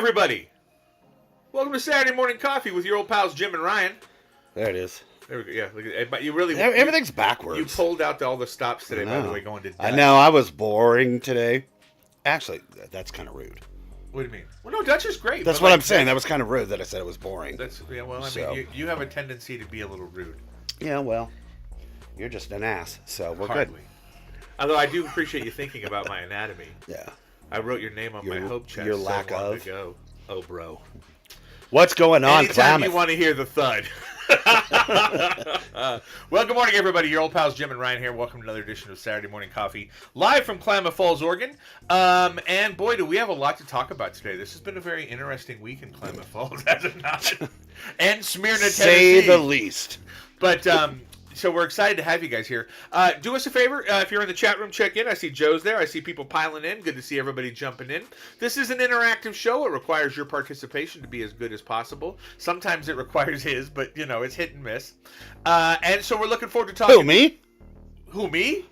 everybody. Welcome to Saturday Morning Coffee with your old pals Jim and Ryan. There it is. There we go. Yeah, look at it. But you really Everything's backwards. You pulled out all the stops today, by the way, going to Dutch. I know. I was boring today. Actually, that's kind of rude. What do you mean? Well, no, Dutch is great. That's what I'm saying. That was kind of rude that I said it was boring. Mean, you have a tendency to be a little rude. Yeah, well, you're just an ass, so we're good. Although I do appreciate you thinking about my anatomy. Yeah. I wrote your name on my hope chest your lack so long of. ago. Oh, bro. What's going on, Anytime Klamath? you want to hear the thud. Well, good morning, everybody. Your old pals Jim and Ryan here. Welcome to another edition of Saturday Morning Coffee, live from Klamath Falls, Oregon. And boy, do we have a lot to talk about today. This has been a very interesting week in Klamath Falls, has it not? And Smyrna, Tennessee. Say the least. But so we're excited to have you guys here. Do us a favor. If you're in the chat room, check in. I see Joe's there. I see people piling in. Good to see everybody jumping in. This is an interactive show. It requires your participation to be as good as possible. Sometimes it requires his, but, you know, it's hit and miss. And so we're looking forward to talking. Who, me? Who, me?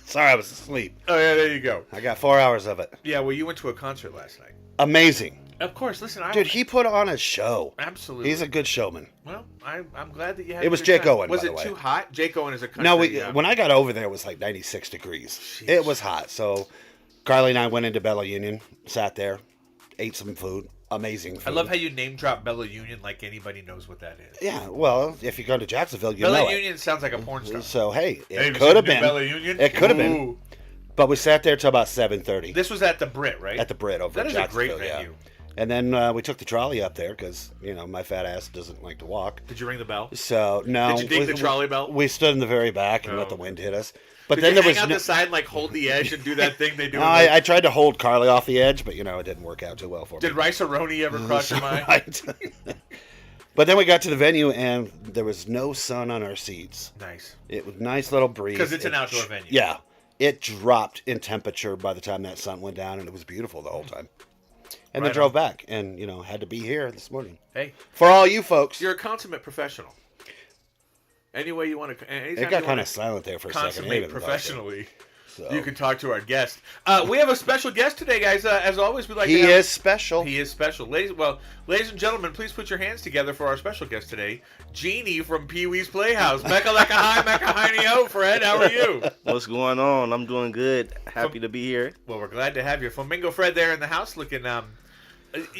Sorry, I was asleep. Oh, yeah, there you go. I got 4 hours of it. Yeah, well, you went to a concert last night. Amazing. Of course, listen, Dude, he put on a show. Absolutely. He's a good showman. Well, I'm glad that you had It was a good Jake time. Owen, Was by it the way. too hot? Jake Owen is a country. No, when I got over there, it was like 96 degrees. Jeez. It was hot. So Carly and I went into Bella Union, sat there, ate some food. Amazing food. I love how you name drop Bella Union like anybody knows what that is. Yeah, well, if you go to Jacksonville, you know Bella it. Union sounds like a porn star. So, hey, Hey, it could have been. Bella Union? It could have been. Ooh. But we sat there till about 7:30. This was at the Brit, right? At the Brit over That in is a great Jacksonville, venue. yeah. And then we took the trolley up there because, you know, my fat ass doesn't like to walk. Did you ring the bell? So, no. Did you dig the trolley bell? We stood in the very back and let the wind hit us. But Did then you there hang was out the side and, like, hold the edge and do that thing they do? No, I tried to hold Carly off the edge, but, you know, it didn't work out too well for me. Did Rice-A-Roni ever cross your mind? Right. But then we got to the venue, and there was no sun on our seats. Nice. It was nice little breeze. Because it's an outdoor venue. Yeah. It dropped in temperature by the time that sun went down, and it was beautiful the whole time. And then drove back, and, you know, had to be here this morning. Hey. For all you folks. You're a consummate professional. Any way you want to... It got kind of silent there for a second. Consummate professionally. So. You can talk to our guest. We have a special guest today, guys. As always, we like He to have... is special. He is special. Ladies and gentlemen, please put your hands together for our special guest today, Jeannie from Pee-wee's Playhouse. Mecca Lecca Hi, Mecca Hi-Ni-O. Fred, how are you? What's going on? I'm doing good. Happy to be here. Well, we're glad to have you. Flamingo Fred there in the house looking...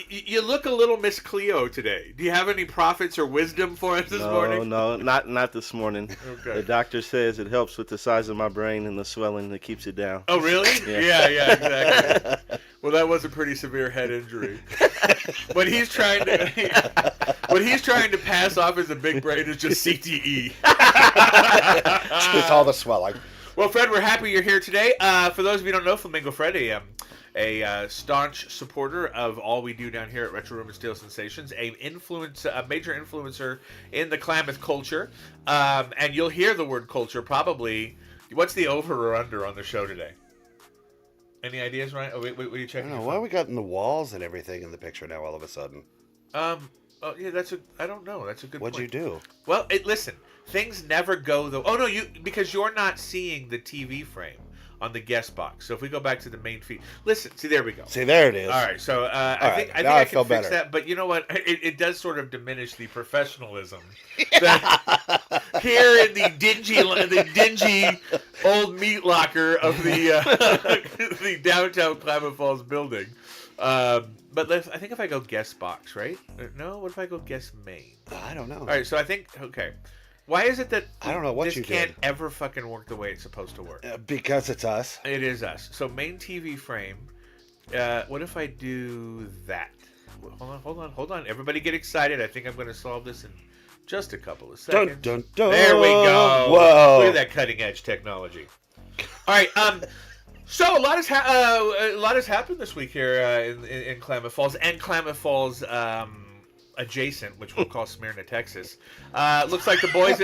You look a little Miss Cleo today. Do you have any prophets or wisdom for us this morning? No, not this morning. Okay. The doctor says it helps with the size of my brain and the swelling that keeps it down. Oh, really? Yeah. Yeah, exactly. Well, that was a pretty severe head injury. What he's trying to pass off as a big brain is just CTE. It's all the swelling. Well, Fred, we're happy you're here today. For those of you who don't know, Flamingo Fred, a staunch supporter of all we do down here at Retro Room and Steel Sensations, a major influencer in the Klamath culture, and you'll hear the word culture probably. What's the over or under on the show today? Any ideas, Ryan? Oh, wait, what are you checking? I don't know. Why are we got in the walls and everything in the picture now all of a sudden? Oh, yeah, I don't know. That's a good What'd point. you do? Well, listen, things never go the... Oh, no, because you're not seeing the TV frame on the guest box. So if we go back to the main feed, listen. See, there we go. See, there it is. All right. So I think now I I can feel fix better. that. But you know what? It does sort of diminish the professionalism that here in the dingy old meat locker of the the downtown Klamath Falls building. But I think if I go guest box, right? No. What if I go guest main? I don't know. All right. So I think okay. Why is it that I don't know what this you can't did. ever fucking work the way it's supposed to work? Because it's us. It is us. So main TV frame. What if I do that? Hold on. Everybody get excited. I think I'm going to solve this in just a couple of seconds. Dun, dun, dun. There we go. Whoa. Look at that cutting edge technology. All right. So a lot has happened this week here in Klamath Falls and Klamath Falls adjacent, which we'll call Smyrna, Texas. Looks like the boys.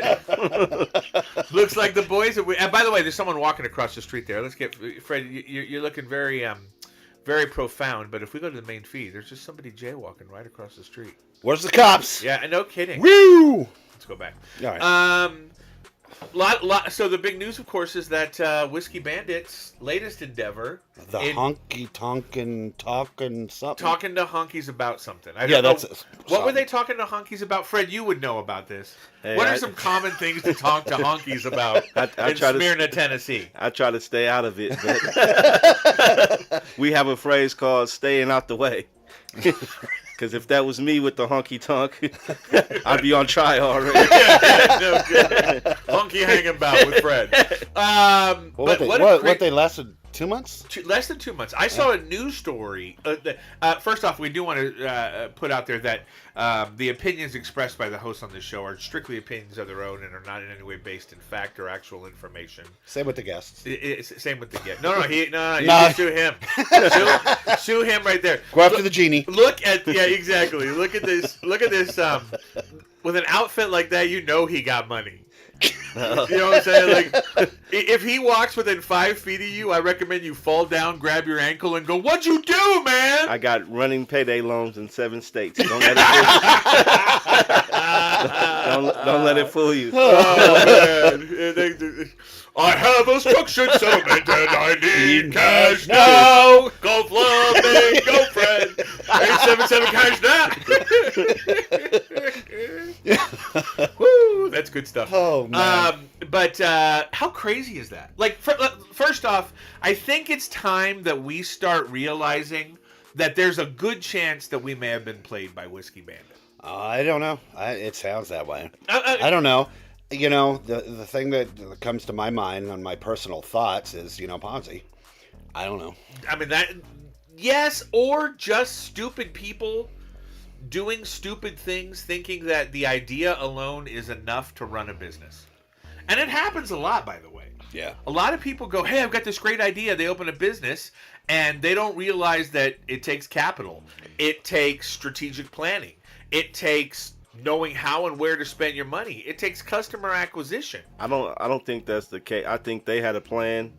And by the way, there's someone walking across the street there. Let's get Fred. You're looking very very profound. But if we go to the main feed, there's just somebody jaywalking right across the street. Where's the cops? Yeah, no kidding. Woo! Let's go back. All right. So the big news, of course, is that Whiskey Bandit's latest endeavor, The honky tonkin' talking something. talking to honkies about something. I Yeah, don't know. that's What were they talking to honkies about? Fred, you would know about this. Hey, What are some common things to talk to honkies about in Smyrna, Tennessee? I try to stay out of it, but we have a phrase called "staying out the way." Because if that was me with the honky tonk, I'd be on trial already. No good. Honky hanging about with Fred. What they lasted 2 months? Less than 2 months. I saw a news story. First off, we do want to put out there that the opinions expressed by the hosts on this show are strictly opinions of their own and are not in any way based in fact or actual information. Same with the guests. Same with the guest. No, you can sue him. Sue him right there. Go after the genie. Exactly. Look at this. With an outfit like that, you know he got money. You know what I'm saying? Like, if he walks within 5 feet of you, I recommend you fall down, grab your ankle, and go, "What'd you do, man?" I got running payday loans in 7 states. Don't let it fool you. don't let it fool you. Oh, man. I have a structured settlement and I need cash now. Go Flamingo Fred. 877 cash now. Woo, that's good stuff. Oh, man. But how crazy is that? Like, first off, I think it's time that we start realizing that there's a good chance that we may have been played by Whiskey Bandit. I don't know. It sounds that way. I don't know. You know, the thing that comes to my mind on my personal thoughts is, Ponzi. I don't know. I mean, yes, or just stupid people doing stupid things thinking that the idea alone is enough to run a business. And it happens a lot, by the way. Yeah. A lot of people go, "Hey, I've got this great idea." They open a business, and they don't realize that it takes capital. It takes strategic planning. It takes knowing how and where to spend your money. It takes customer acquisition. I don't think that's the case. I think they had a plan.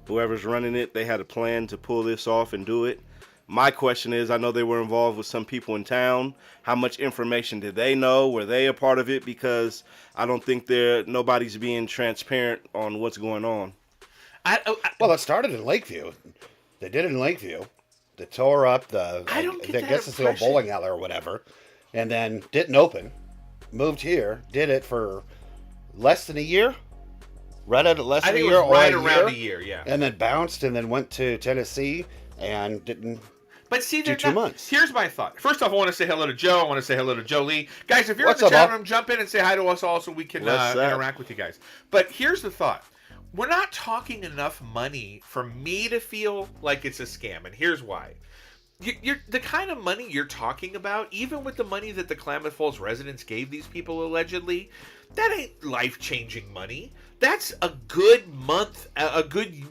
Whoever's running it, they had a plan to pull this off and do it. My question is, I know they were involved with some people in town. How much information did they know? Were they a part of it? Because I don't think nobody's being transparent on what's going on. Well, it started in Lakeview. They did it in Lakeview. They tore up I don't get that it's the old impression. bowling alley or whatever. And then didn't open. Moved here. Did it for less than a year. Right at less than a year. I think it was right around a year, yeah. And then bounced and then went to Tennessee and didn't. But see, do 2 months. Here's my thought. First off, I want to say hello to Joe. I want to say hello to Jolie. Guys, if you're What's in the up, chat Bob? room, jump in and say hi to us all so we can interact with you guys. But here's the thought. We're not talking enough money for me to feel like it's a scam. And here's why. You're the kind of money you're talking about, even with the money that the Klamath Falls residents gave these people allegedly, that ain't life-changing money. That's a good month,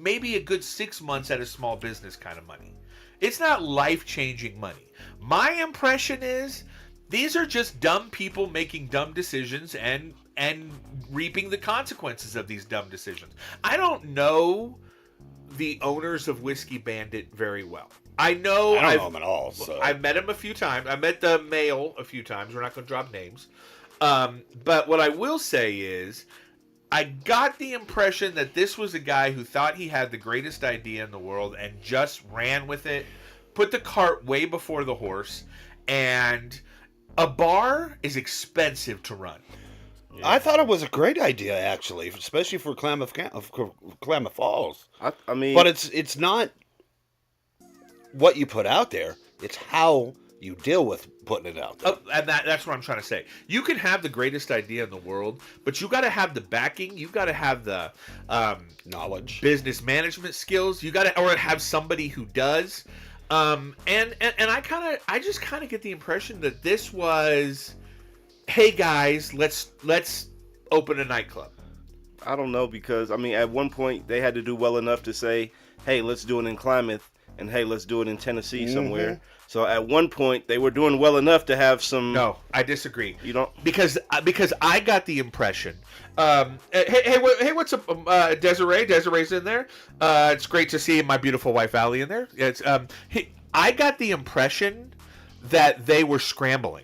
maybe a good 6 months at a small business kind of money. It's not life-changing money. My impression is these are just dumb people making dumb decisions and reaping the consequences of these dumb decisions. I don't know the owners of Whiskey Bandit very well. I don't know him at all. So. I've met him a few times. I met the male a few times. We're not going to drop names. But what I will say is I got the impression that this was a guy who thought he had the greatest idea in the world and just ran with it, put the cart way before the horse, and a bar is expensive to run. Yeah. I thought it was a great idea, actually, especially for Klamath Falls. I mean, but it's not what you put out there; it's how you deal with putting it out there. And that's what I'm trying to say. You can have the greatest idea in the world, but you got to have the backing. You got to have the knowledge, business management skills. You got to, or have somebody who does. And I just kind of get the impression that this was, hey guys, let's open a nightclub. I don't know, because I mean, at one point they had to do well enough to say, hey, let's do it in Klamath, and hey, let's do it in Tennessee somewhere. So at one point they were doing well enough to have some. No, I disagree. You don't, because I got the impression. Hey, what's up, Desiree? Desiree's in there. It's great to see my beautiful wife Allie in there. I got the impression that they were scrambling.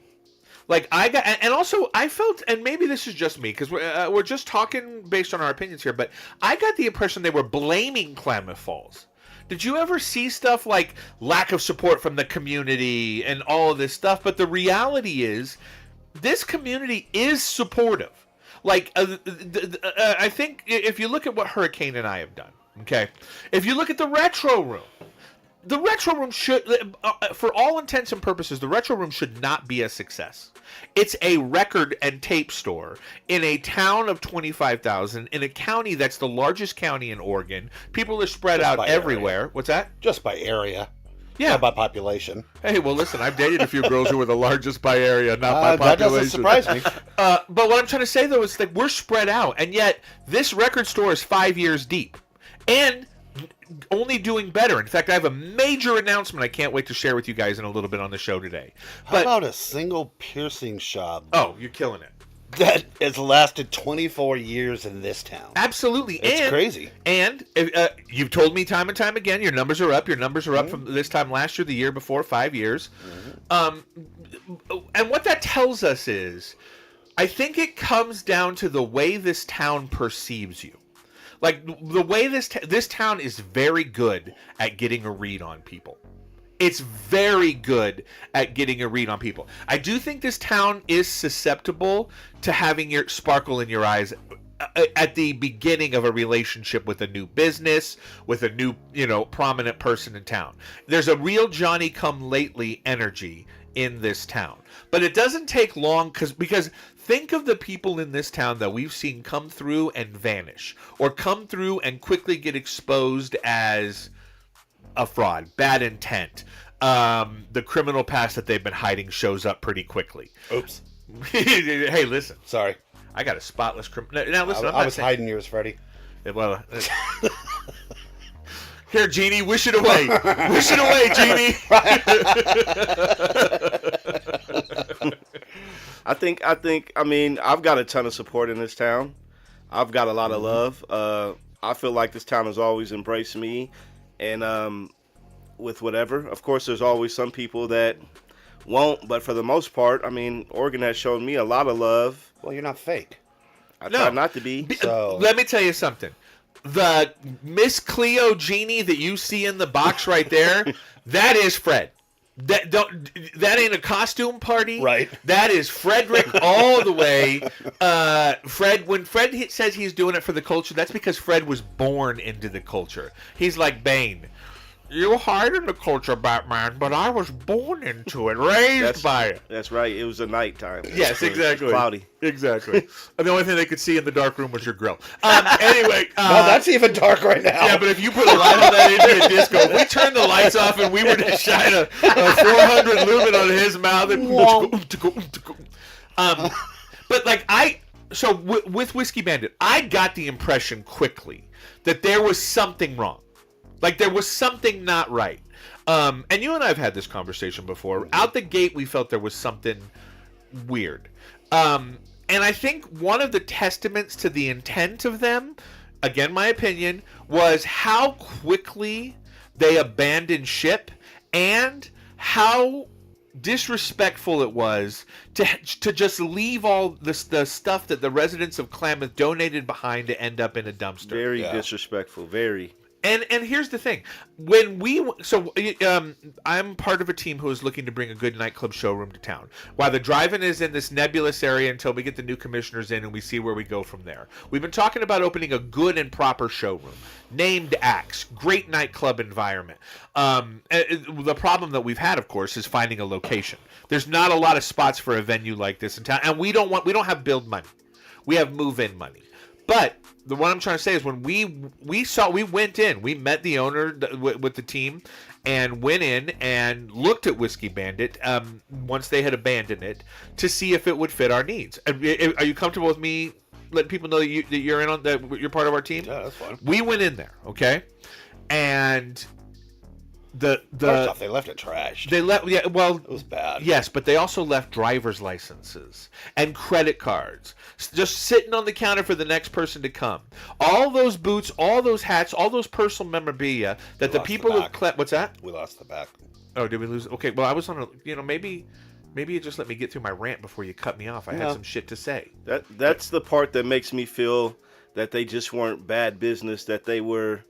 Like I got, and also I felt, and maybe this is just me because we're just talking based on our opinions here, but I got the impression they were blaming Klamath Falls. Did you ever see stuff like lack of support from the community and all of this stuff? But the reality is, this community is supportive. Like, I think if you look at what Hurricane and I have done, okay, if you look at the Retro Room should, for all intents and purposes, the Retro Room should not be a success. It's a record and tape store in a town of 25,000, in a county that's the largest county in Oregon. People are spread out everywhere. Area. What's that? Just by area. Yeah. Not by population. Hey, well, listen, I've dated a few girls who were the largest by area, not by population. That doesn't surprise me. But what I'm trying to say, though, is that we're spread out, and yet this record store is 5 years deep. And only doing better. In fact, I have a major announcement I can't wait to share with you guys in a little bit on the show today. How about a single piercing shop? Oh, you're killing it. That has lasted 24 years in this town. Absolutely. It's crazy. And you've told me time and time again, your numbers are up. Your numbers are up from this time last year, the year before, 5 years. And what that tells us is, I think it comes down to the way this town perceives you. Like, the way this town is very good at getting a read on people. It's very good at getting a read on people. I do think this town is susceptible to having your sparkle in your eyes at the beginning of a relationship with a new business, with a new, prominent person in town. There's a real Johnny-come-lately energy in this town. But it doesn't take long because think of the people in this town that we've seen come through and vanish, or come through and quickly get exposed as a fraud, bad intent. The criminal past that they've been hiding shows up pretty quickly. Oops. Hey, listen. Sorry. I got a spotless criminal. Now, listen, I was hiding yours, Freddie. Well, here, Genie, wish it away. Wish it away, Genie. I mean, I've got a ton of support in this town. I've got a lot of love. I feel like this town has always embraced me. And with whatever, of course, there's always some people that won't. But for the most part, I mean, Oregon has shown me a lot of love. Well, you're not fake. I try not to be. So. Let me tell you something. The Miss Cleo Genie that you see in the box right there, that is Fred. That ain't a costume party. Right. That is Frederick all the way. Fred, when Fred says he's doing it for the culture, that's because Fred was born into the culture. He's like Bane. You hide in the culture, Batman, but I was born into it, raised by it. That's right. It was a nighttime. Yes, exactly. Cloudy. Exactly. The only thing they could see in the dark room was your grill. Anyway. No, that's even dark right now. Yeah, but if you put a light on that, it'd be a disco. If we turned the lights off and we were to shine a 400 lumen on his mouth, but like with Whiskey Bandit, I got the impression quickly that there was something wrong. Like, there was something not right. And you and I have had this conversation before. Out the gate, we felt there was something weird. And I think one of the testaments to the intent of them, again, my opinion, was how quickly they abandoned ship and how disrespectful it was to just leave all the stuff that the residents of Klamath donated behind to end up in a dumpster. Very disrespectful. Very. And here's the thing. I'm part of a team who is looking to bring a good nightclub showroom to town. While the drive-in is in this nebulous area until we get the new commissioners in and we see where we go from there. We've been talking about opening a good and proper showroom. Named Axe. Great nightclub environment. The problem that we've had, of course, is finding a location. There's not a lot of spots for a venue like this in town. And we don't have build money. We have move-in money. But what I'm trying to say is when we went in, we met the owner with the team and went in and looked at Whiskey Bandit once they had abandoned it to see if it would fit our needs. Are you comfortable with me letting people know that you're in on that? You're part of our team? Yeah, that's fine. We went in there, okay, and First off, they left it trashed. They left, yeah. Well, it was bad. Yes, but they also left driver's licenses and credit cards just sitting on the counter for the next person to come. All those boots, all those hats, all those personal memorabilia that the people of what's that? We lost the back. Oh, did we lose? Okay, well, I was on a, maybe Maybe you just let me get through my rant before you cut me off. I had some shit to say. That's the part that makes me feel that they just weren't bad business, that they were,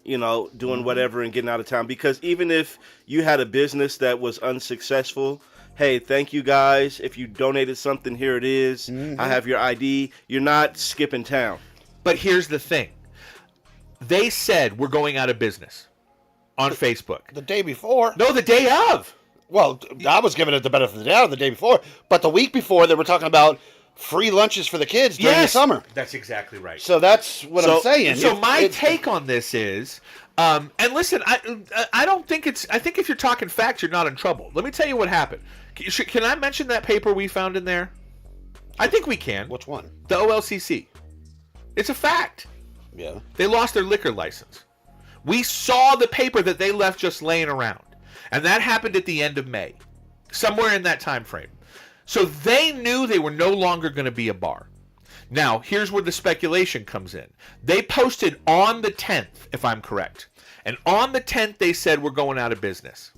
doing whatever and getting out of town. Because even if you had a business that was unsuccessful, hey, thank you guys. If you donated something, here it is. I have your ID. You're not skipping town. But here's the thing. They said we're going out of business on Facebook. The day before. No, the day of. Well, I was giving it the benefit of the doubt the day before. But the week before, they were talking about free lunches for the kids during the summer. That's exactly right. So that's what I'm saying. So my take on this is, and listen, I don't think it's. I think if you're talking facts, you're not in trouble. Let me tell you what happened. Can I mention that paper we found in there? I think we can. Which one? The OLCC. It's a fact. Yeah. They lost their liquor license. We saw the paper that they left just laying around. And that happened at the end of May. Somewhere in that time frame. So they knew they were no longer going to be a bar. Now, here's where the speculation comes in. They posted on the 10th, if I'm correct. And on the 10th, they said we're going out of business.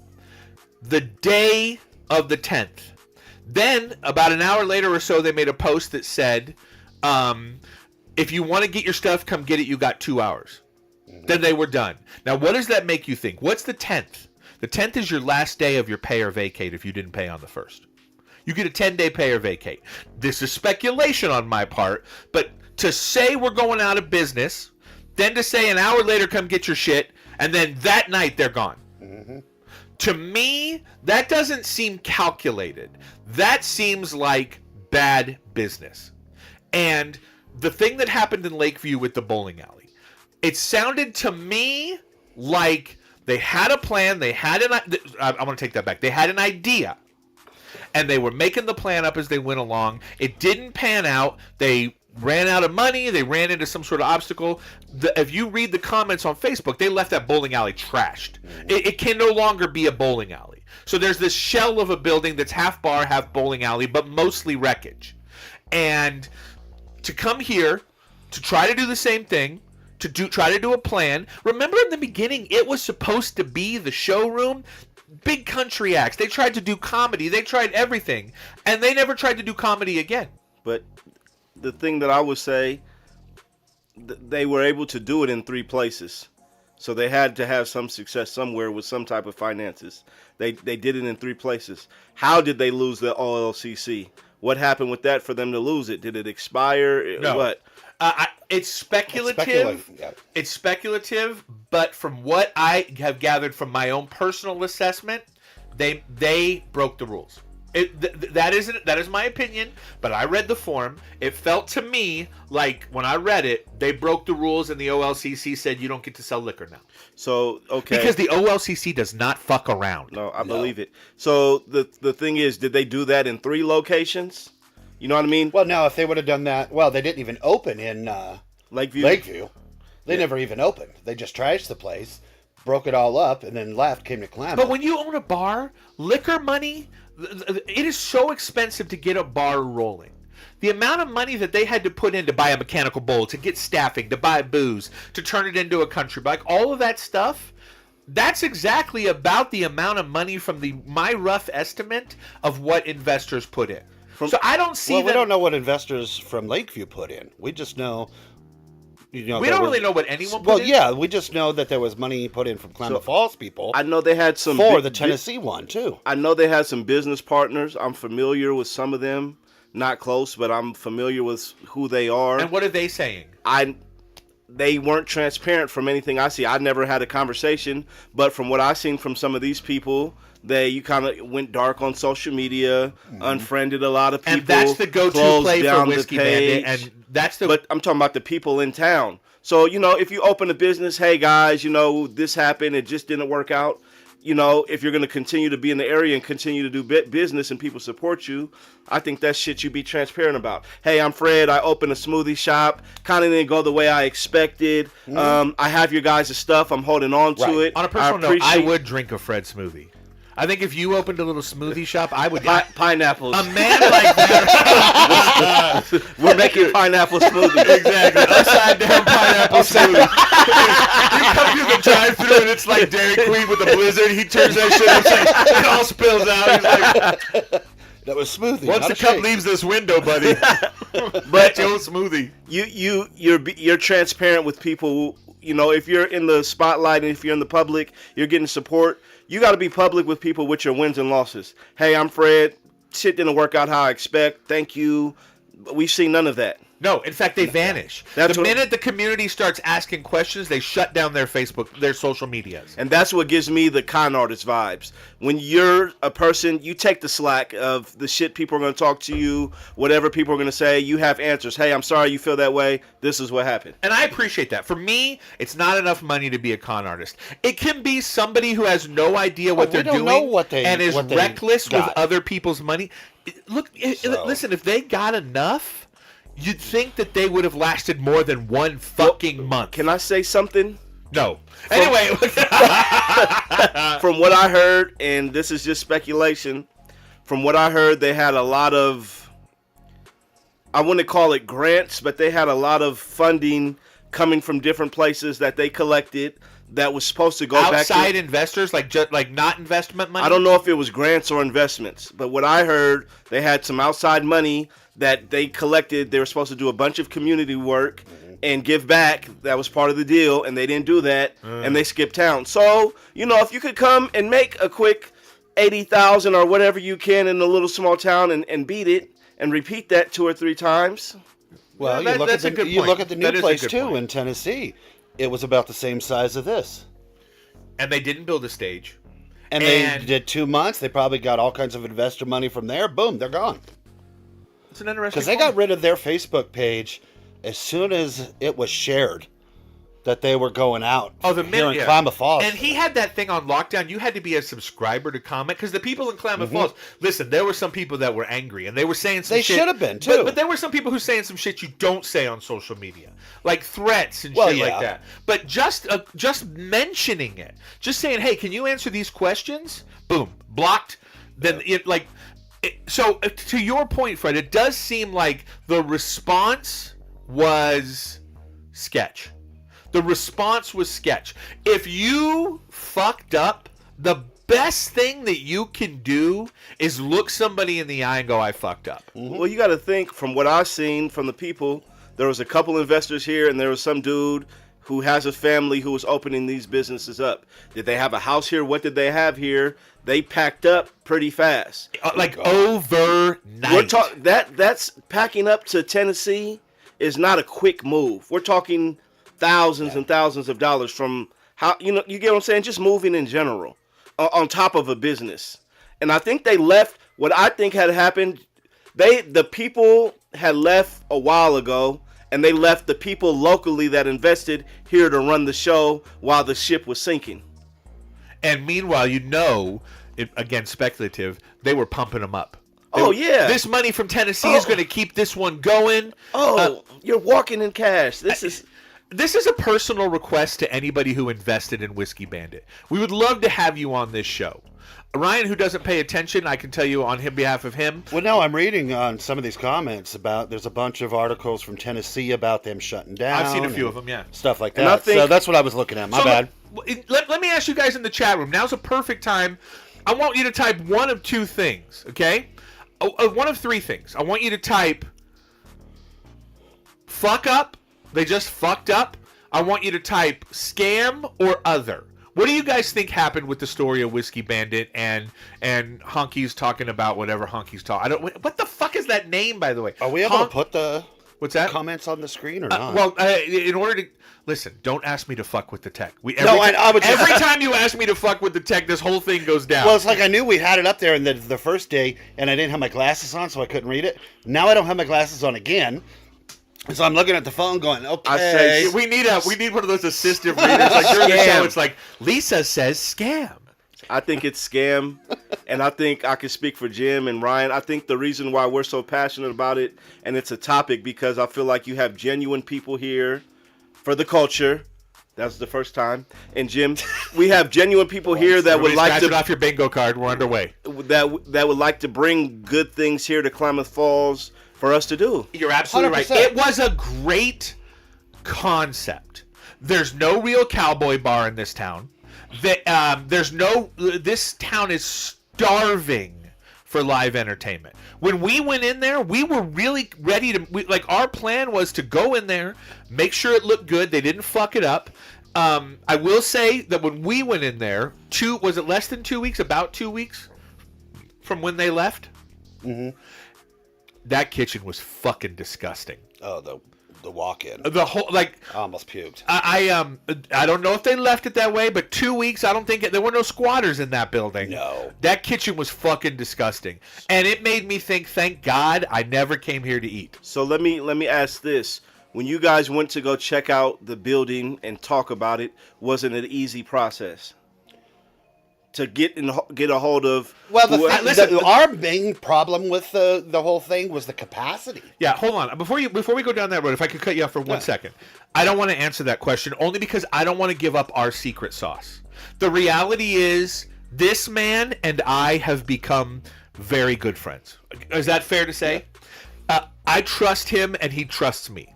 The day of the 10th. Then, about an hour later or so, they made a post that said, if you want to get your stuff, come get it. You got 2 hours. Then they were done. Now, what does that make you think? What's the 10th? The 10th is your last day of your pay or vacate if you didn't pay on the 1st. You get a 10-day pay or vacate. This is speculation on my part, but to say we're going out of business, then to say an hour later, come get your shit, and then that night they're gone. To me, that doesn't seem calculated. That seems like bad business. And the thing that happened in Lakeview with the bowling alley, it sounded to me like they had a plan. I'm going to take that back. They had an idea. And they were making the plan up as they went along. It didn't pan out. They ran out of money. They ran into some sort of obstacle. If you read the comments on Facebook, they left that bowling alley trashed. It can no longer be a bowling alley. So there's this shell of a building that's half bar, half bowling alley, but mostly wreckage. And to come here, to try to do the same thing, try to do a plan. Remember in the beginning, it was supposed to be the showroom. Big country acts. They tried to do comedy. They tried everything. And they never tried to do comedy again. But the thing that I would say, they were able to do it in 3 places. So they had to have some success somewhere with some type of finances. They did it in 3 places. How did they lose the OLCC? What happened with that for them to lose it? Did it expire? No. What? It's speculative. It's speculative, but from what I have gathered from my own personal assessment, they broke the rules. That is my opinion, but I read the form. It felt to me like when I read it, they broke the rules, and the OLCC said you don't get to sell liquor now. So okay, because the OLCC does not fuck around. No, I believe it. So the thing is, did they do that in 3 locations? You know what I mean? Well, now, if they would have done that, they didn't even open in Lakeview. They never even opened. They just trashed the place, broke it all up, and then left, came to Klamath. But when you own a bar, liquor money, it is so expensive to get a bar rolling. The amount of money that they had to put in to buy a mechanical bull, to get staffing, to buy booze, to turn it into a country bike, all of that stuff, that's exactly about the amount of money from my rough estimate of what investors put in. So I don't see. We don't know what investors from Lakeview put in. We just know. We don't really know what anyone put in. Well, yeah, we just know that there was money put in from Klamath Falls people. I know they had some for the Tennessee one too. I know they had some business partners. I'm familiar with some of them. Not close, but I'm familiar with who they are. And what are they saying? They weren't transparent from anything I see. I never had a conversation, but from what I've seen from some of these people, you kind of went dark on social media, unfriended a lot of people. And that's the go-to play for Whiskey Bandit. And But I'm talking about the people in town. So, if you open a business, hey guys, this happened, it just didn't work out. If you're going to continue to be in the area and continue to do business and people support you, I think that's shit you be transparent about. Hey, I'm Fred. I opened a smoothie shop. Kind of didn't go the way I expected. I have your guys' stuff. I'm holding on to it. On a personal note, I would drink a Fred smoothie. I think if you opened a little smoothie shop, I would get pineapples. A man like that. We're making pineapple smoothies. Exactly. Upside down pineapple smoothie. You come through the drive-thru and it's like Dairy Queen with a blizzard. He turns that shit upside. It all spills out. He's like, That was smoothie. Once not the a cup shake. leaves this window, buddy. But Joe smoothie. You're transparent with people. You know, if you're in the spotlight and if you're in the public, you're getting support. You got to be public with people with your wins and losses. Hey, I'm Fred. Shit didn't work out how I expect. Thank you. We've seen none of that. No, in fact, they vanish. The minute the community starts asking questions, they shut down their Facebook, their social medias. And that's what gives me the con artist vibes. When you're a person, you take the slack of the shit people are going to talk to you, whatever people are going to say. You have answers. Hey, I'm sorry you feel that way. This is what happened. And I appreciate that. For me, it's not enough money to be a con artist. It can be somebody who has no idea what they're doing and is reckless with other people's money. Look, listen, if they got enough, you'd think that they would have lasted more than one fucking month. Can I say something? No. Anyway. From what I heard, and this is just speculation, from what I heard, they had a lot of, I wouldn't call it grants, but they had a lot of funding coming from different places that they collected that was supposed to go back to outside investors, like not investment money? I don't know if it was grants or investments, but what I heard, they had some outside money that they collected. They were supposed to do a bunch of community work and give back. That was part of the deal, and they didn't do that, and they skipped town. So, you know, if you could come and make a quick 80,000 or whatever you can in a little small town and beat it and repeat that 2 or 3 times. Well, yeah, you look at the new place too in Tennessee. It was about the same size of this. And they didn't build a stage. And they did 2 months. They probably got all kinds of investor money from there. Boom, they're gone. It's an interesting because they got rid of their Facebook page as soon as it was shared that they were going out. Oh, the here in Klamath Falls. And he had that thing on lockdown. You had to be a subscriber to comment because the people in Klamath Falls. Listen, there were some people that were angry and they were saying some shit. They should have been too. But there were some people who saying some shit you don't say on social media, like threats and shit like that. But just mentioning it, just saying, "Hey, can you answer these questions?" Boom, blocked. Then So to your point, Fred, it does seem like the response was sketch. The response was sketch. If you fucked up, the best thing that you can do is look somebody in the eye and go, I fucked up. Well, you got to think, from what I've seen from the people, there was a couple investors here and there was some dude who has a family who was opening these businesses up. Did they have a house here? What did they have here? They packed up pretty fast. Overnight. That's packing up to Tennessee is not a quick move. We're talking thousands and thousands of dollars from how, you get what I'm saying? Just moving in general on top of a business. And I think they left, what I think had happened, the people had left a while ago, and they left the people locally that invested here to run the show while the ship was sinking. And meanwhile, again, speculative, they were pumping them up. Yeah. This money from Tennessee is going to keep this one going. You're walking in cash. This is a personal request to anybody who invested in Whiskey Bandit. We would love to have you on this show. Ryan, who doesn't pay attention, I can tell you on behalf of him. Well, no, I'm reading on some of these comments about, there's a bunch of articles from Tennessee about them shutting down. I've seen a few of them, yeah. Stuff like that. So that's what I was looking at. My bad. Let me ask you guys in the chat room. Now's a perfect time. I want you to type one of 2 things, okay? One of 3 things. I want you to type fuck up. They just fucked up. I want you to type scam or other. What do you guys think happened with the story of Whiskey Bandit and Honky's talking about whatever Honky's talking? What the fuck is that name, by the way? Are we able to put the what's that comments on the screen or not? Well, in order to listen, don't ask me to fuck with the tech. Every time you ask me to fuck with the tech, this whole thing goes down. Well, it's like I knew we had it up there in the first day, and I didn't have my glasses on, so I couldn't read it. Now I don't have my glasses on again. So I'm looking at the phone going, okay. We need one of those assistive readers. Like during the show, it's like, Lisa says scam. I think it's scam, and I think I can speak for Jim and Ryan. I think the reason why we're so passionate about it, and it's a topic, because I feel like you have genuine people here for the culture. That's the first time. And Jim, we have genuine people here that would like to off your bingo card. We're underway. That would like to bring good things here to Klamath Falls for us to do. You're absolutely 100%. Right. It was a great concept. There's no real cowboy bar in this town. This town is starving for live entertainment. When we went in there, we were really ready to, our plan was to go in there, make sure it looked good. They didn't fuck it up. I will say that when we went in there, was it less than 2 weeks? About 2 weeks from when they left? Mm-hmm. That kitchen was fucking disgusting. Oh, the walk-in. The whole, I almost puked. I don't know if they left it that way, but 2 weeks, I don't think there were no squatters in that building. No. That kitchen was fucking disgusting. And it made me think, thank God I never came here to eat. So let me ask this. When you guys went to go check out the building and talk about it, wasn't it an easy process to get a hold of? Well, our main problem with the whole thing was the capacity. Yeah, hold on. Before we go down that road, if I could cut you off for 1 second. I don't want to answer that question only because I don't want to give up our secret sauce. The reality is this man and I have become very good friends. Is that fair to say? Yeah. I trust him and he trusts me.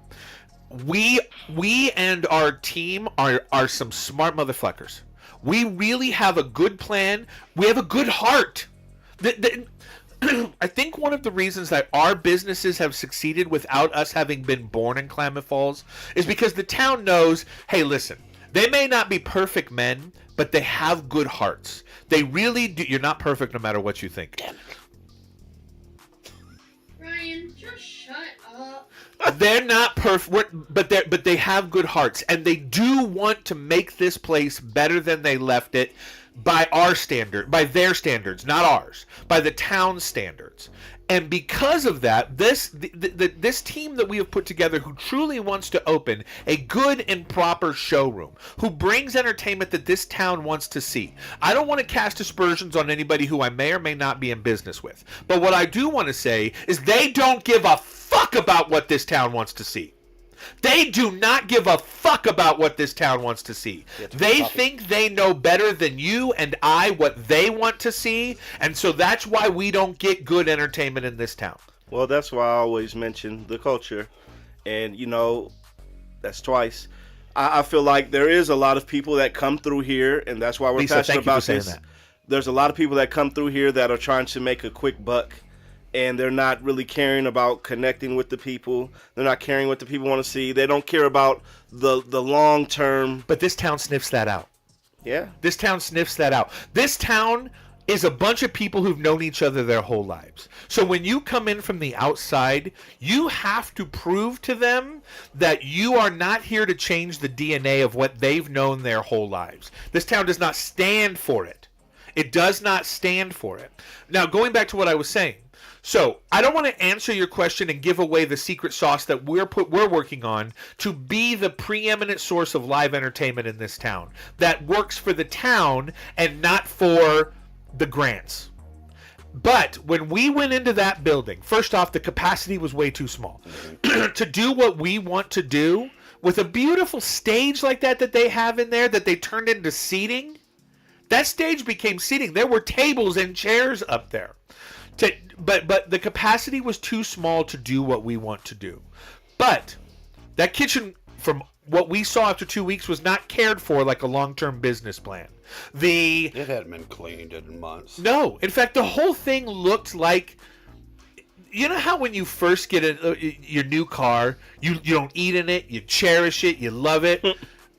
We and our team are some smart motherfuckers. We really have a good plan. We have a good heart. I think one of the reasons that our businesses have succeeded without us having been born in Klamath Falls is because the town knows, hey, listen, they may not be perfect men, but they have good hearts. They really do. You're not perfect no matter what you think. Damn it. Ryan, just shut up. They're not perfect, but they have good hearts, and they do want to make this place better than they left it by their standards, not ours, by the town standards. And because of that, this team that we have put together, who truly wants to open a good and proper showroom, who brings entertainment that this town wants to see. I don't want to cast aspersions on anybody who I may or may not be in business with. But what I do want to say is they don't give a fuck about what this town wants to see. They do not give a fuck about what this town wants to see. They think they know better than you and I what they want to see, and so that's why we don't get good entertainment in this town. Well, that's why I always mention the culture, and that's twice. I feel like there is a lot of people that come through here, and that's why we're Lisa, passionate about this. that. There's a lot of people that come through here that are trying to make a quick buck. And they're not really caring about connecting with the people. They're not caring what the people want to see. They don't care about the long term. But this town sniffs that out. Yeah. This town sniffs that out. This town is a bunch of people who've known each other their whole lives. So when you come in from the outside, you have to prove to them that you are not here to change the DNA of what they've known their whole lives. This town does not stand for it. It does not stand for it. Now, going back to what I was saying. So, I don't want to answer your question and give away the secret sauce that we're working on to be the preeminent source of live entertainment in this town that works for the town and not for the grants. But when we went into that building, first off, the capacity was way too small. To do what we want to do with a beautiful stage like that they have in there that they turned into seating, that stage became seating. There were tables and chairs up there. But the capacity was too small to do what we want to do. But that kitchen, from what we saw after 2 weeks, was not cared for like a long-term business plan. It hadn't been cleaned in months. No. In fact, the whole thing looked like... You know how when you first get your new car, you don't eat in it, you cherish it, you love it,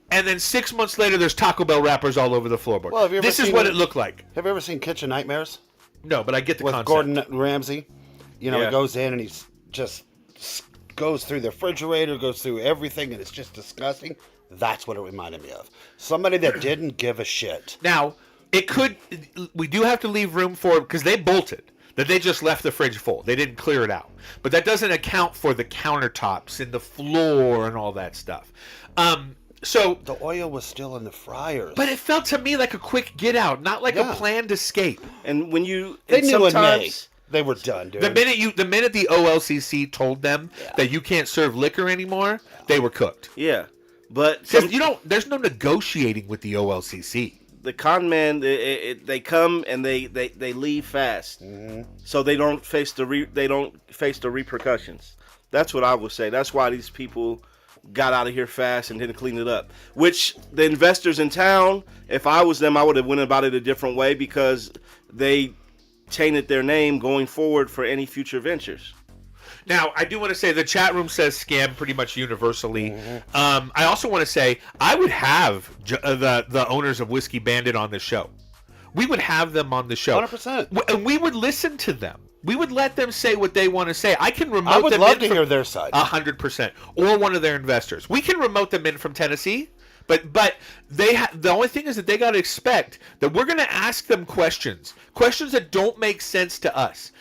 and then 6 months later there's Taco Bell wrappers all over the floorboard. Well, this is what it looked like. Have you ever seen Kitchen Nightmares? No, but I get the with concept. Gordon Ramsay. He goes in and he just goes through the refrigerator, goes through everything, and it's just disgusting. That's what it reminded me of. Somebody that didn't give a shit. Now, we do have to leave room for, because they bolted, that they just left the fridge full. They didn't clear it out. But that doesn't account for the countertops and the floor and all that stuff. So the oil was still in the fryers. But it felt to me like a quick get out, not like a planned escape. And when they knew in May they were done, dude. The minute the OLCC told them that you can't serve liquor anymore, they were cooked. Yeah. But there's no negotiating with the OLCC. The con man, they come and they leave fast, so they don't face the repercussions. That's what I would say. That's why these people got out of here fast and didn't clean it up. Which the investors in town, if I was them, I would have went about it a different way, because they tainted their name going forward for any future ventures. Now, I do want to say the chat room says scam pretty much universally. I also want to say I would have the owners of Whiskey Bandit on the show. We would have them on the show. 100%. And we would listen to them. We would let them say what they want to say. I can remote them in. I would love to hear their side. 100%. Or one of their investors. We can remote them in from Tennessee. But the only thing is that they got to expect that we're going to ask them questions that don't make sense to us.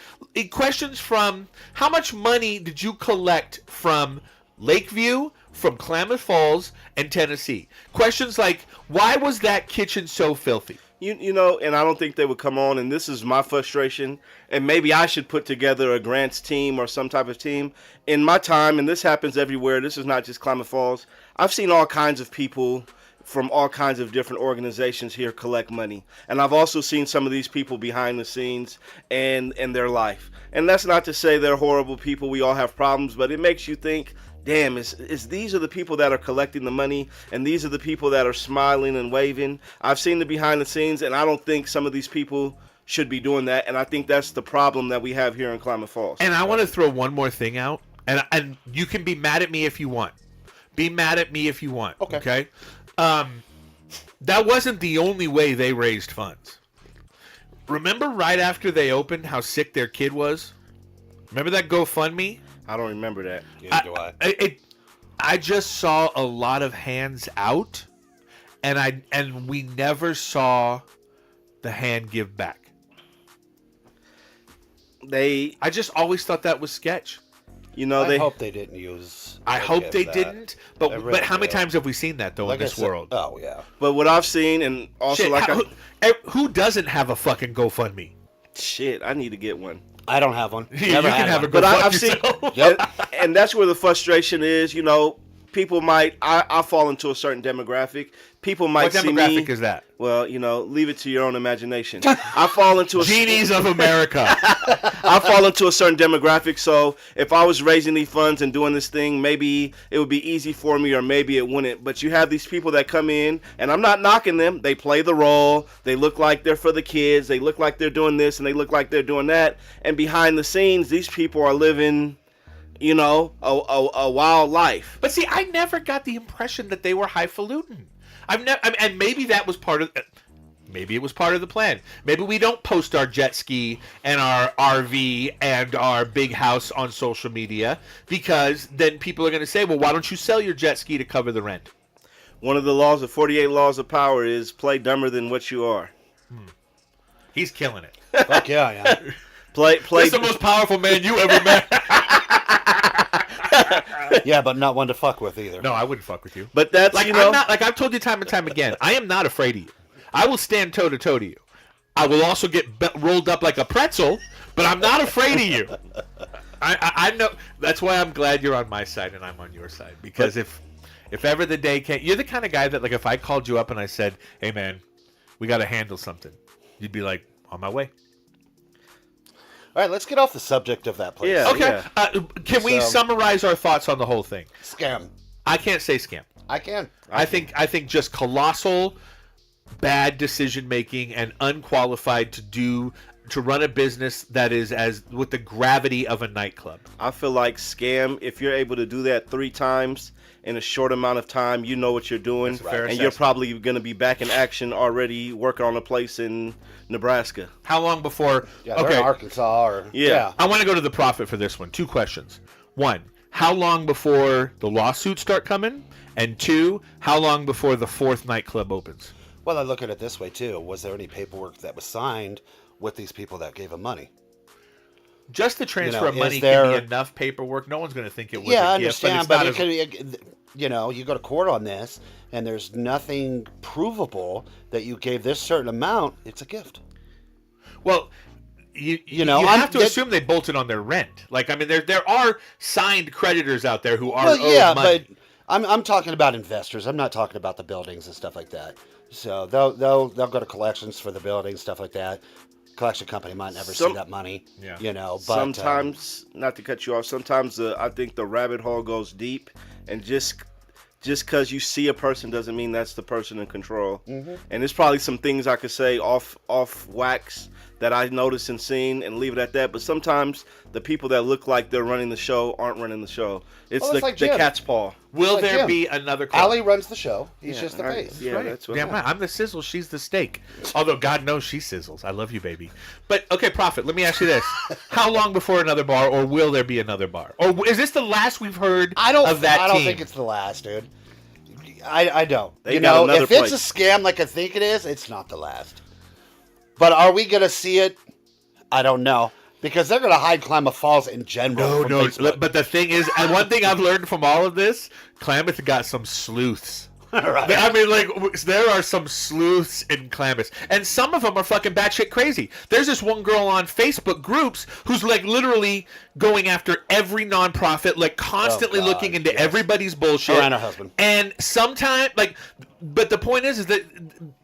Questions from how much money did you collect from Lakeview, from Klamath Falls, and Tennessee? Questions like, why was that kitchen so filthy? You know, and I don't think they would come on, and this is my frustration, and maybe I should put together a grants team or some type of team. In my time, and this happens everywhere, this is not just Klamath Falls, I've seen all kinds of people from all kinds of different organizations here collect money. And I've also seen some of these people behind the scenes and in their life. And that's not to say they're horrible people, we all have problems, but it makes you think, damn, is these are the people that are collecting the money, and these are the people that are smiling and waving. I've seen the behind the scenes, and I don't think some of these people should be doing that, and I think that's the problem that we have here in Klamath Falls. And I want to throw one more thing out, and you can be mad at me if you want. Be mad at me if you want. Okay? That wasn't the only way they raised funds. Remember right after they opened how sick their kid was? Remember that GoFundMe? I don't remember that. Neither do I. I just saw a lot of hands out, and we never saw the hand give back. I just always thought that was sketch. You know, I hope they didn't use. I hope they that. didn't. I But really how many do. times have we seen that though Like in I this said- world? Oh yeah. But what I've seen, and also Shit, who doesn't have a fucking GoFundMe? I need to get one. I don't have one. You Never can had have one. a But GoFundMe I've seen, yourself. Yep. and that's where the frustration is. You know, people might. I fall into a certain demographic. People might What see demographic me. is that? Well, you know, leave it to your own imagination. I fall into a Genies of America. I fall into a certain demographic, so if I was raising these funds and doing this thing, maybe it would be easy for me, or maybe it wouldn't. But you have these people that come in, and I'm not knocking them. They play the role. They look like they're for the kids. They look like they're doing this, and they look like they're doing that. And behind the scenes, these people are living, you know, a wild life. But see, I never got the impression that they were highfalutin. And maybe that was part of. Maybe it was part of the plan. Maybe we don't post our jet ski and our RV and our big house on social media, because then people are going to say, well, why don't you sell your jet ski to cover the rent? One of the laws of 48 laws of power is play dumber than what you are. He's killing it. Fuck yeah, yeah. Play. He's the most powerful man you ever met. Yeah, but not one to fuck with either. No, I wouldn't fuck with you. But that's, Like, you know, I'm not, like I've told you time and time again, I am not afraid of you. I will stand toe to toe to you. I will also get rolled up like a pretzel, but I'm not afraid of you. I know. That's why I'm glad you're on my side and I'm on your side. Because if ever the day came, you're the kind of guy that, like, if I called you up and I said, hey man, we got to handle something, you'd be like, on my way. All right, let's get off the subject of that place. Yeah. Okay. Can we So- summarize our thoughts on the whole thing? Scam. I can't say scam. I can. I think just colossal bad decision making and unqualified to run a business that is as with the gravity of a nightclub. I feel like scam, if you're able to do that 3 times in a short amount of time, you know what you're doing. That's a fair and you're assessment. probably going to be back in action already working on a place in Nebraska. How long before? Yeah, they're Okay, in Arkansas or Yeah. I want to go to the profit for this one. 2 questions. 1, how long before the lawsuits start coming? And 2, how long before the 4th nightclub opens? Well, I look at it this way too. Was there any paperwork that was signed with these people that gave him money? Just the transfer of is money there- can be enough paperwork. No one's going to think it was Yeah, I a gift, understand, but but it's it not could, you know, you go to court on this, and there's nothing provable that you gave this certain amount. It's a gift. well, you know, you I'm- have to that- assume they bolted on their rent. Like, I mean, there are signed creditors out there who are Well, owed yeah, money. but I'm talking about investors. I'm not talking about the buildings and stuff like that. So they'll go to collections for the buildings, stuff like that. Collection company might never see that money. Yeah. You know, but Sometimes, not to cut you off, sometimes I think the rabbit hole goes deep, and just because you see a person doesn't mean that's the person in control. Mm-hmm. And there's probably some things I could say off wax that I noticed and seen, and leave it at that. But sometimes the people that look like they're running the show aren't running the show. It's Well, it's like the Jim. cat's paw. Will Like there Jim. be another club? Allie runs the show. He's Yeah, just the face. Yeah, that's what. Damn right. I'm the sizzle. She's the steak. Although God knows she sizzles. I love you, baby. But okay, Prophet. Let me ask you this: how long before another bar, or will there be another bar, or is this the last we've heard of that I don't team? think it's the last, dude. I don't. They You got know, another if it's place. a scam like I think it is, it's not the last. But are we gonna see it? I don't know. Because they're gonna hide Klamath Falls in general. No. from Facebook. But the thing is, and one thing I've learned from all of this, Klamath got some sleuths. Right. I mean, like, there are some sleuths in Klamath, and some of them are fucking batshit crazy. There's this one girl on Facebook groups who's, like, literally going after every nonprofit, like, constantly God, looking into yes. everybody's bullshit. Her and her husband. And sometimes, like, but the point is that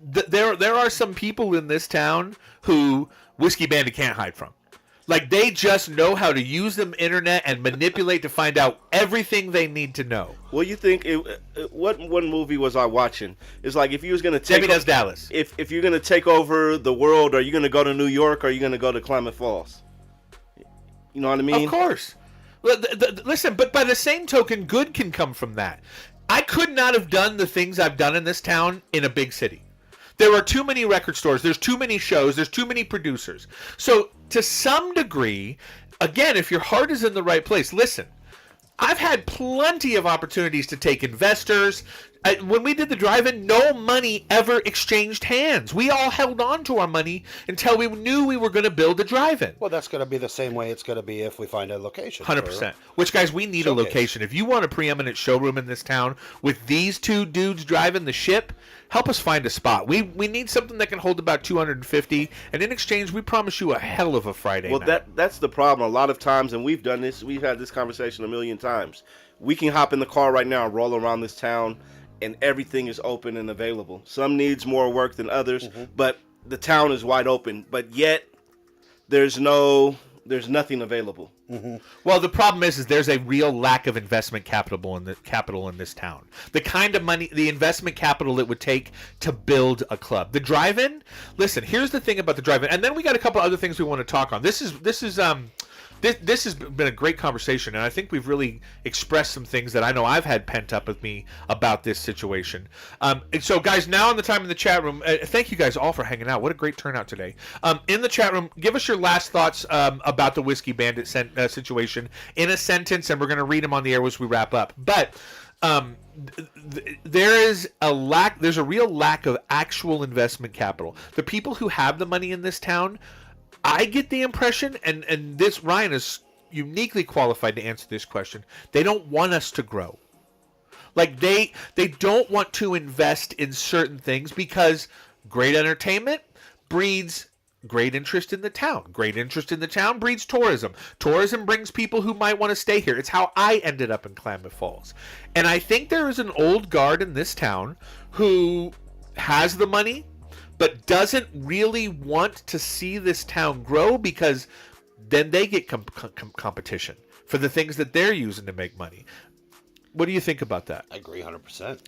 there are some people in this town who Whiskey Bandit can't hide from. Like, they just know how to use the internet and manipulate to find out everything they need to know. Well, you think what movie was I watching? It's like if you was gonna take Debbie Does Dallas. if you're gonna take over the world, are you gonna go to New York or are you gonna go to Klamath Falls? You know what I mean? Of course. Listen, but by the same token, good can come from that. I could not have done the things I've done in this town in a big city. There are too many record stores. There's too many shows. There's too many producers. So to some degree, again, if your heart is in the right place, listen, I've had plenty of opportunities to take investors. When we did the drive-in, no money ever exchanged hands. We all held on to our money until we knew we were going to build a drive-in. Well, that's going to be the same way it's going to be if we find a location. 100%. Which, guys, we need Showcase. a location. If you want a preeminent showroom in this town with these two dudes driving the ship, help us find a spot. We need something that can hold about 250, and in exchange, we promise you a hell of a Friday Well, night. that's the problem. A lot of times, and we've done this, we've had this conversation a million times. We can hop in the car right now and roll around this town, and everything is open and available. Some needs more work than others, but the town is wide open. But yet, there's nothing available. Well, the problem is there's a real lack of investment capital in this town. The kind of money, the investment capital it would take to build a club. The drive-in. Listen, here's the thing about the drive-in, and then we got a couple other things we want to talk on. This has been a great conversation, and I think we've really expressed some things that I know I've had pent up with me about this situation. And so, guys, now in the time in the chat room, thank you guys all for hanging out. What a great turnout today. In the chat room, give us your last thoughts about the Whiskey Bandit situation in a sentence, and we're going to read them on the air as we wrap up. But there's a real lack of actual investment capital. The people who have the money in this town, I get the impression, and this Ryan is uniquely qualified to answer this question, they don't want us to grow. Like, they don't want to invest in certain things because great entertainment breeds great interest in the town. Great interest in the town breeds tourism. Tourism brings people who might want to stay here. It's how I ended up in Klamath Falls. And I think there is an old guard in this town who has the money but doesn't really want to see this town grow because then they get competition for the things that they're using to make money. What do you think about that? I agree 100%.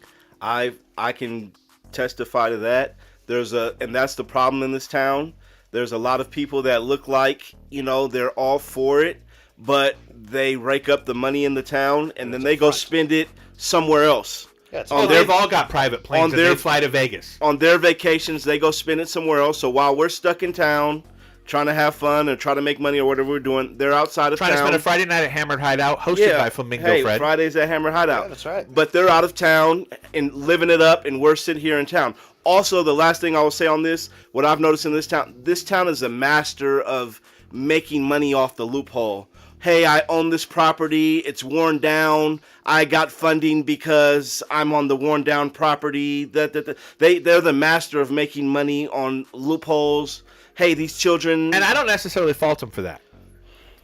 I can testify to that. And that's the problem in this town. There's a lot of people that look like, they're all for it, but they rake up the money in the town and then they go spend it somewhere else. Yeah, they've all got private planes and they fly to Vegas. On their vacations, they go spend it somewhere else. So while we're stuck in town, trying to have fun and try to make money or whatever we're doing, they're outside of town. Trying to spend a Friday night at Hammered Hideout, hosted by Flamingo Fred. Fridays at Hammered Hideout. Yeah, that's right. But they're out of town and living it up, and we're sitting here in town. Also, the last thing I will say on this, what I've noticed in this town is a master of making money off the loophole. Hey, I own this property. It's worn down. I got funding because I'm on the worn down property. They're the master of making money on loopholes. Hey, these children. And I don't necessarily fault them for that.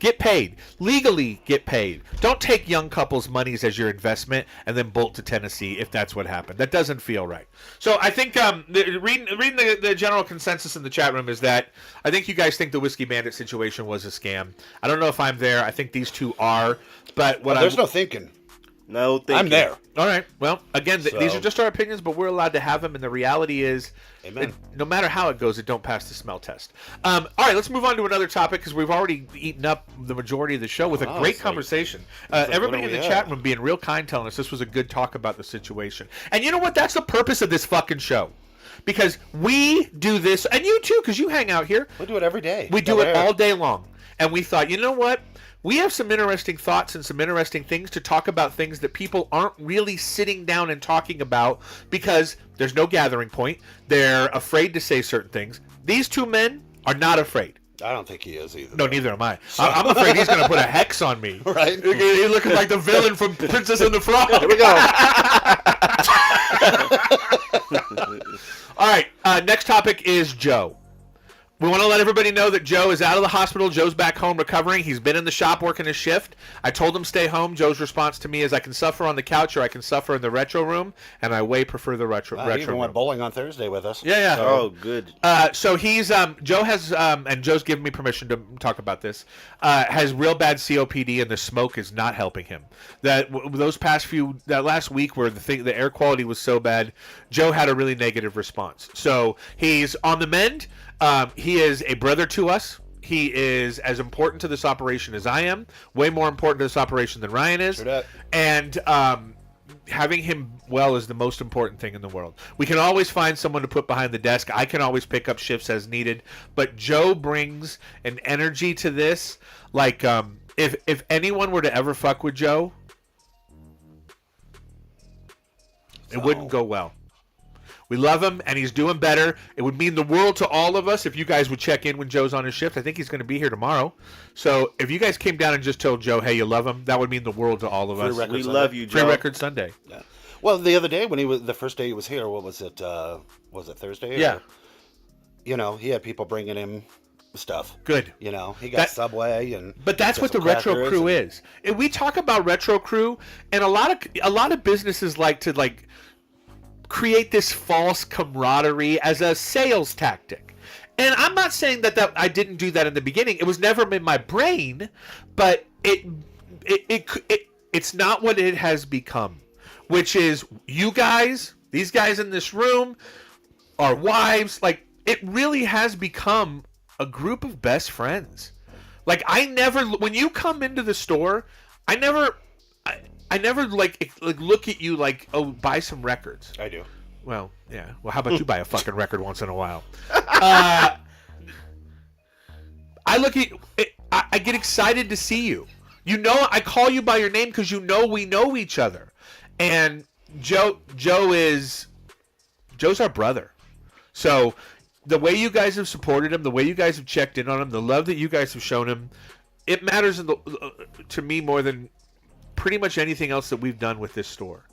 Get paid. Legally get paid. Don't take young couples' monies as your investment and then bolt to Tennessee if that's what happened. That doesn't feel right. So I think reading the general consensus in the chat room is that I think you guys think the Whiskey Bandit situation was a scam. I don't know if I'm there. I think these two are. But There's no thinking. No thinking. I'm there. All right. Well, again, these are just our opinions, but we're allowed to have them. And the reality is, no matter how it goes, it don't pass the smell test. All right, let's move on to another topic because we've already eaten up the majority of the show with a great conversation. Everybody in the chat room being real kind, telling us this was a good talk about the situation. And you know what? That's the purpose of this fucking show. Because we do this, and you too, because you hang out here. We do it every day. We do it all day long. And we thought, you know what? We have some interesting thoughts and some interesting things to talk about, things that people aren't really sitting down and talking about because there's no gathering point. They're afraid to say certain things. These two men are not afraid. I don't think he is either. No, neither am I. I'm afraid he's going to put a hex on me. Right? He's looking like the villain from Princess and the Frog. Here we go. All right, next topic is Joe. We want to let everybody know that Joe is out of the hospital. Joe's back home recovering. He's been in the shop working his shift. I told him stay home. Joe's response to me is I can suffer on the couch or I can suffer in the retro room, and I way prefer the retro He even room. went bowling on Thursday with us. Yeah. Oh, good. So he's Joe has and Joe's given me permission to talk about this. Has real bad COPD and the smoke is not helping him. That last week where the air quality was so bad, Joe had a really negative response. So he's on the mend. He is a brother to us. He is as important to this operation as I am. Way more important to this operation than Ryan is. True that. And having him well is the most important thing in the world. We can always find someone to put behind the desk. I can always pick up shifts as needed. But Joe brings an energy to this. Like, if anyone were to ever fuck with Joe, it wouldn't go well. We love him, and he's doing better. It would mean the world to all of us if you guys would check in when Joe's on his shift. I think he's going to be here tomorrow. So if you guys came down and just told Joe, hey, you love him, that would mean the world to all of us. We love you, Joe. Free Record Sunday. Yeah. Well, the other day when the first day he was here, what was it? Was it Thursday? Yeah. He had people bringing him stuff. Good. He got Subway But that's what the retro crew is. And we talk about retro crew, and a lot of businesses like to create this false camaraderie as a sales tactic. And I'm not saying that I didn't do that in the beginning. It was never in my brain, but it's not what it has become, which is you guys, these guys in this room, our wives, like it really has become a group of best friends. Like when you come into the store, I never like look at you like, oh, buy some records. I do. Well, yeah. Well, how about you buy a fucking record once in a while? I look at I get excited to see you. I call you by your name because we know each other. And Joe's our brother. So the way you guys have supported him, the way you guys have checked in on him, the love that you guys have shown him, it matters to me more than pretty much anything else that we've done with this store.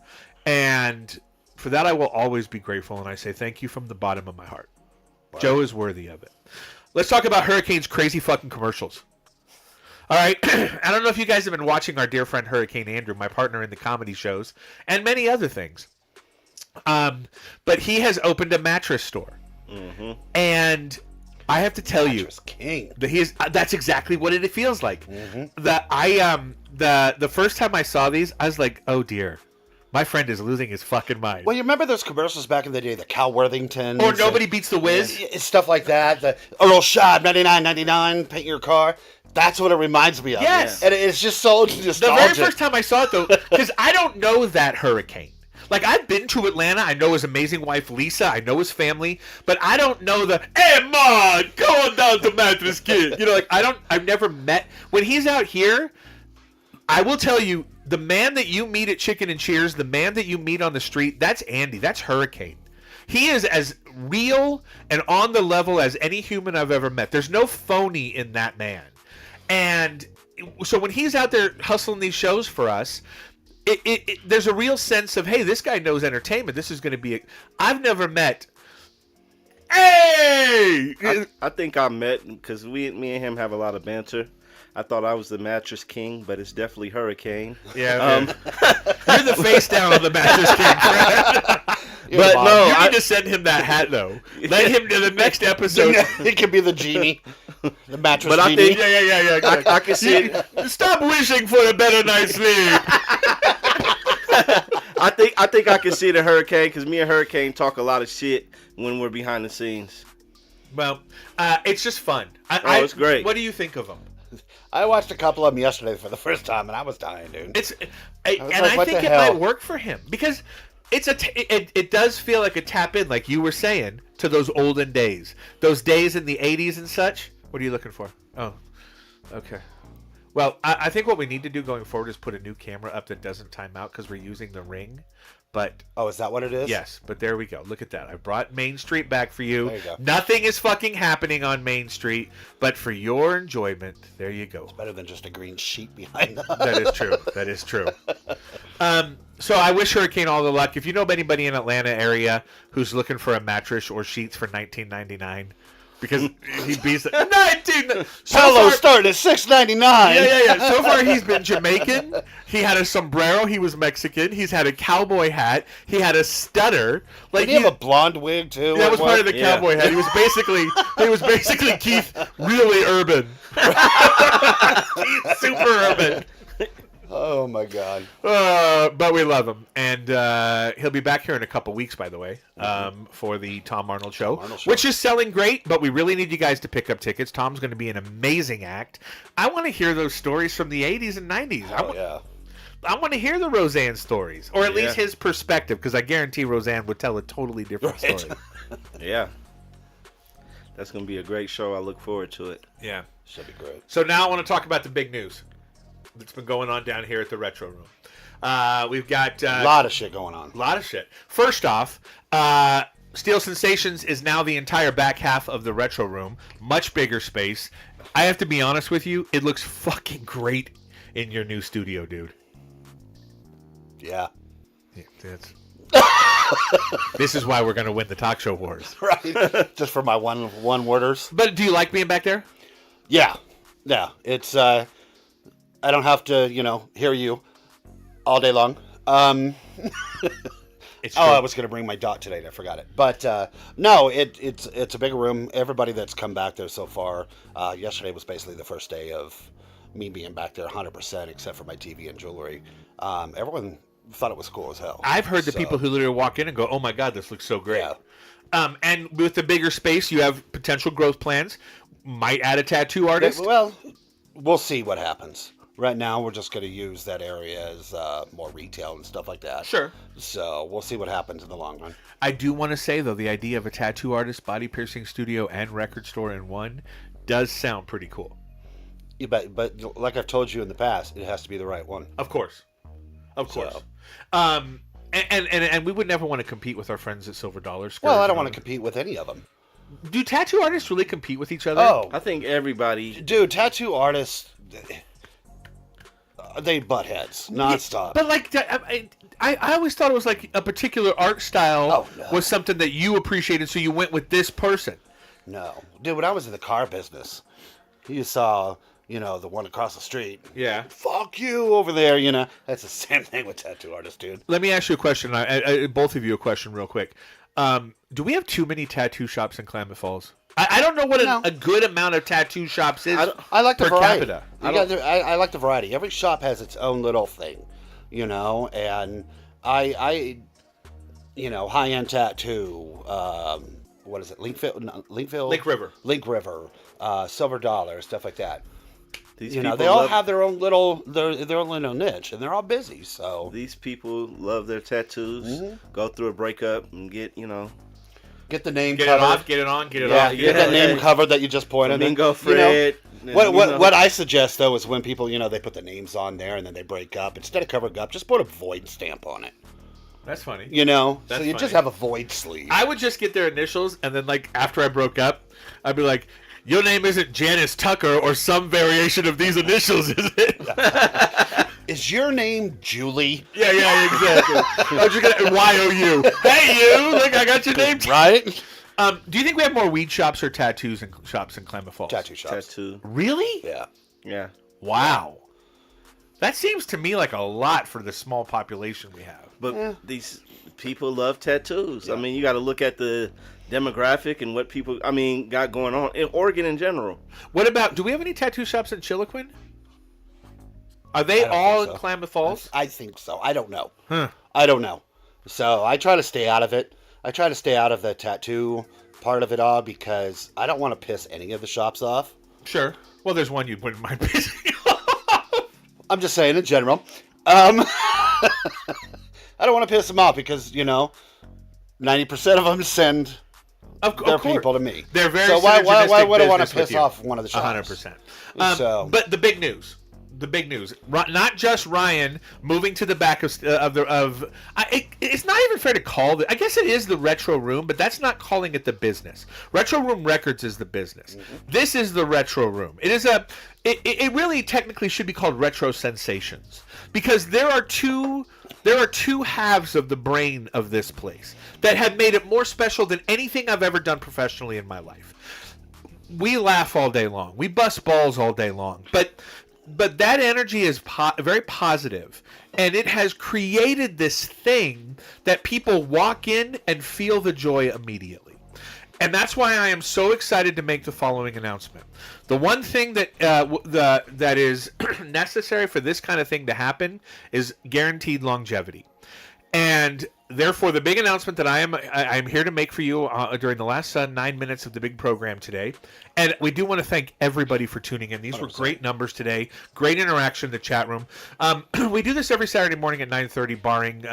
And for that, I will always be grateful, and I say thank you from the bottom of my heart. Wow. Joe is worthy of it. Let's talk about Hurricane's crazy fucking commercials. All right. I don't know if you guys have been watching our dear friend Hurricane Andrew, my partner in the comedy shows, and many other things. But he has opened a mattress store. Mm-hmm. And I have to tell you, King. That's exactly what it feels like. Mm-hmm. The first time I saw these, I was like, oh dear, my friend is losing his fucking mind. Well, you remember those commercials back in the day, the Cal Worthington, or Nobody Beats the Whiz, stuff like that. The Earl Shad, $99.99, paint your car. That's what it reminds me of. Yes, and it's just so nostalgic. The very first time I saw it, though, because I don't know that Hurricane. Like, I've been to Atlanta. I know his amazing wife, Lisa. I know his family. But I don't know hey, Ma, go on down to Mattress Kid. I've never met. When he's out here, I will tell you, the man that you meet at Chicken and Cheers, the man that you meet on the street, that's Andy. That's Hurricane. He is as real and on the level as any human I've ever met. There's no phony in that man. And so when he's out there hustling these shows for us, there's a real sense of, hey, this guy knows entertainment. This is going to be I've never met. Hey! I think I met because me and him have a lot of banter. I thought I was the Mattress King, but it's definitely Hurricane. Yeah. You're the face down on the Mattress King, Fred. But no, you need to send him that hat, though. Let him to the next episode. It could be the genie, the mattress but genie. I think I can see it. Stop wishing for a better night's sleep. I think I can see the Hurricane because me and Hurricane talk a lot of shit when we're behind the scenes. Well, it's just fun. It's great. What do you think of them? I watched a couple of them yesterday for the first time, and I was dying, dude. I what think the it hell? might work for him because it does feel like a tap in, like you were saying, to those olden days, those days in the '80s and such. What are you looking for? Oh, okay. Well, I think what we need to do going forward is put a new camera up that doesn't time out because we're using the Ring. But Oh, is that what it is? yes, but there we go. Look at that. I brought Main Street back for you. There you go. Nothing is fucking happening on Main Street, but for your enjoyment, there you go. Better than just a green sheet behind us. That is true. That is true. So I wish Hurricane all the luck. If you know anybody in Atlanta area who's looking for a mattress or sheets for $19.99, because he beats it. 19. Polo started at $6.99. Yeah. So far, he's been Jamaican. He had a sombrero. He was Mexican. He's had a cowboy hat. He had a stutter. Like Did he have a blonde wig too? that was part of the Yeah. cowboy hat. He was basically Keith, really urban. Keith, super urban. Oh my god. But we love him, and he'll be back here in a couple weeks, by the way, for the Tom Arnold show, which is selling great. But we really need you guys to pick up tickets. Tom's going to be an amazing act. I want to hear those stories from the '80s and '90s. I want to hear the Roseanne stories, or at least his perspective, because I guarantee Roseanne would tell a totally different story. Yeah. That's going to be a great show. I look forward to it. Yeah. Should be great. So now I want to talk about the big news that's been going on down here at the Retro Room. We've got A lot of shit going on. a lot of shit. First off, Steel Sensations is now the entire back half of the Retro Room. Much bigger space. I have to be honest with you, it looks fucking great in your new studio, dude. Yeah. Yeah, that's... This is why we're going to win the talk show wars. Right. Just for my one worders. But do you like being back there? Yeah. Yeah. It's I don't have to, hear you all day long. It's true. I was going to bring my dot today and I forgot it. But no, it's a bigger room. Everybody that's come back there so far, yesterday was basically the first day of me being back there 100%, except for my TV and jewelry. Everyone thought it was cool as hell. I've heard the people who literally walk in and go, "Oh my god, this looks so great." Yeah. And with the bigger space, you have potential growth plans. Might add a tattoo artist. Well, we'll see what happens. Right now, we're just going to use that area as more retail and stuff like that. Sure. So we'll see what happens in the long run. I do want to say, though, the idea of a tattoo artist, body piercing studio, and record store in one does sound pretty cool. Yeah, but like I've told you in the past, it has to be the right one. Of course. Of course. So. And we would never want to compete with our friends at Silver Dollar. Well, I don't want to compete with any of them. Do tattoo artists really compete with each other? Oh, I think everybody... dude, tattoo artists, they butt heads nonstop. But like, I always thought it was like a particular art style was something that you appreciated, so you went with this person. No, dude, when I was in the car business, you saw, the one across the street. Yeah. Fuck you over there, That's the same thing with tattoo artists, dude. Let me ask you a question. Both of you a question real quick. Do we have too many tattoo shops in Klamath Falls? I don't know what a good amount of tattoo shops is. I like the per variety. capita. I like the variety. Every shop has its own little thing, and I high-end tattoo. What is it? Link River, Silver Dollar, stuff like that. These they people all have their own little niche, and they're all busy. So these people love their tattoos. Go through a breakup and get get the name Get covered. it off, get it on, get it Yeah, off. get that name covered that you just pointed. Flamingo Fred. What I suggest though is when people they put the names on there and then they break up, instead of covering up, just put a void stamp on it. That's funny. So you funny. just have a void sleeve. I would just get their initials, and then like after I broke up, I'd be like, "Your name isn't Janice Tucker or some variation of these initials, is it?" Is your name Julie? Yeah, exactly. I was just gonna Y-O-U. Hey, you! Look, I got your name. Right? Do you think we have more weed shops or tattoos in shops in Klamath Falls? Tattoo shops. Tattoo. Really? Yeah. Yeah. Wow. That seems to me like a lot for the small population we have. But these people love tattoos. Yeah. I mean, you got to look at the demographic and what people, got going on in Oregon in general. What about, do we have any tattoo shops in Chiloquin? Are they I don't all think in so. Klamath Falls? I think so. I don't know. Huh. I don't know. So I try to stay out of it. I try to stay out of the tattoo part of it all because I don't want to piss any of the shops off. Sure. Well, there's one you wouldn't mind pissing off. I'm just saying in general. I don't want to piss them off because, 90% of them send Of their course. people to me. They're very so why synergistic would I want business to with piss you. off one of the shops? 100%. So- But the big news. Not just Ryan moving to the back it's not even fair to call it. I guess it is the Retro Room, but that's not calling it the business. Retro Room Records is the business. Mm-hmm. This is the Retro Room. It really technically should be called Retro Sensations because there are two halves of the brain of this place that have made it more special than anything I've ever done professionally in my life. We laugh all day long. We bust balls all day long. But that energy is very positive, and it has created this thing that people walk in and feel the joy immediately. And that's why I am so excited to make the following announcement. The one thing that that is necessary for this kind of thing to happen is guaranteed longevity. And therefore, the big announcement that I'm here to make for you during the last 9 minutes of the big program today, and we do want to thank everybody for tuning in. These 100%. Were great numbers today, great interaction in the chat room. We do this every Saturday morning at 9:30, barring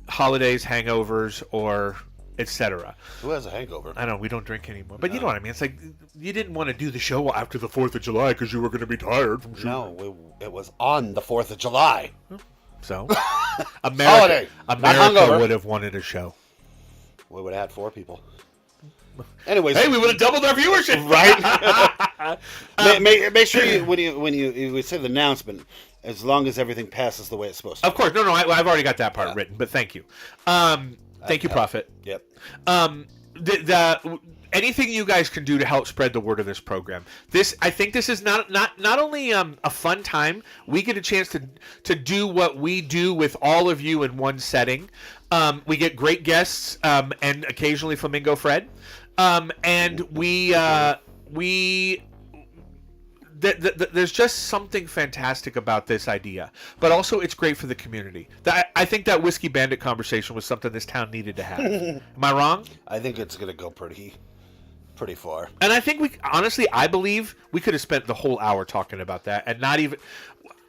holidays, hangovers, or etc. Who has a hangover? I know we don't drink anymore, but you know what I mean. It's like you didn't want to do the show after the 4th of July because you were going to be tired from shooting. No, it was on the 4th of July. So, Holiday, America would have wanted a show. We would have had 4 people. Anyways, hey, we would have doubled our viewership, right? Make sure when you say the announcement, as long as everything passes the way it's supposed to. Of course, no, I've already got that part written, but thank you, thank you, Prophet. Yep. Anything you guys can do to help spread the word of this program. I think this is not only a fun time. We get a chance to do what we do with all of you in one setting. We get great guests and occasionally Flamingo Fred, and there's just something fantastic about this idea, but also it's great for the community. I think that Whiskey Bandit conversation was something this town needed to have. Am I wrong? I think it's going to go pretty far. And I think I believe we could have spent the whole hour talking about that and not even...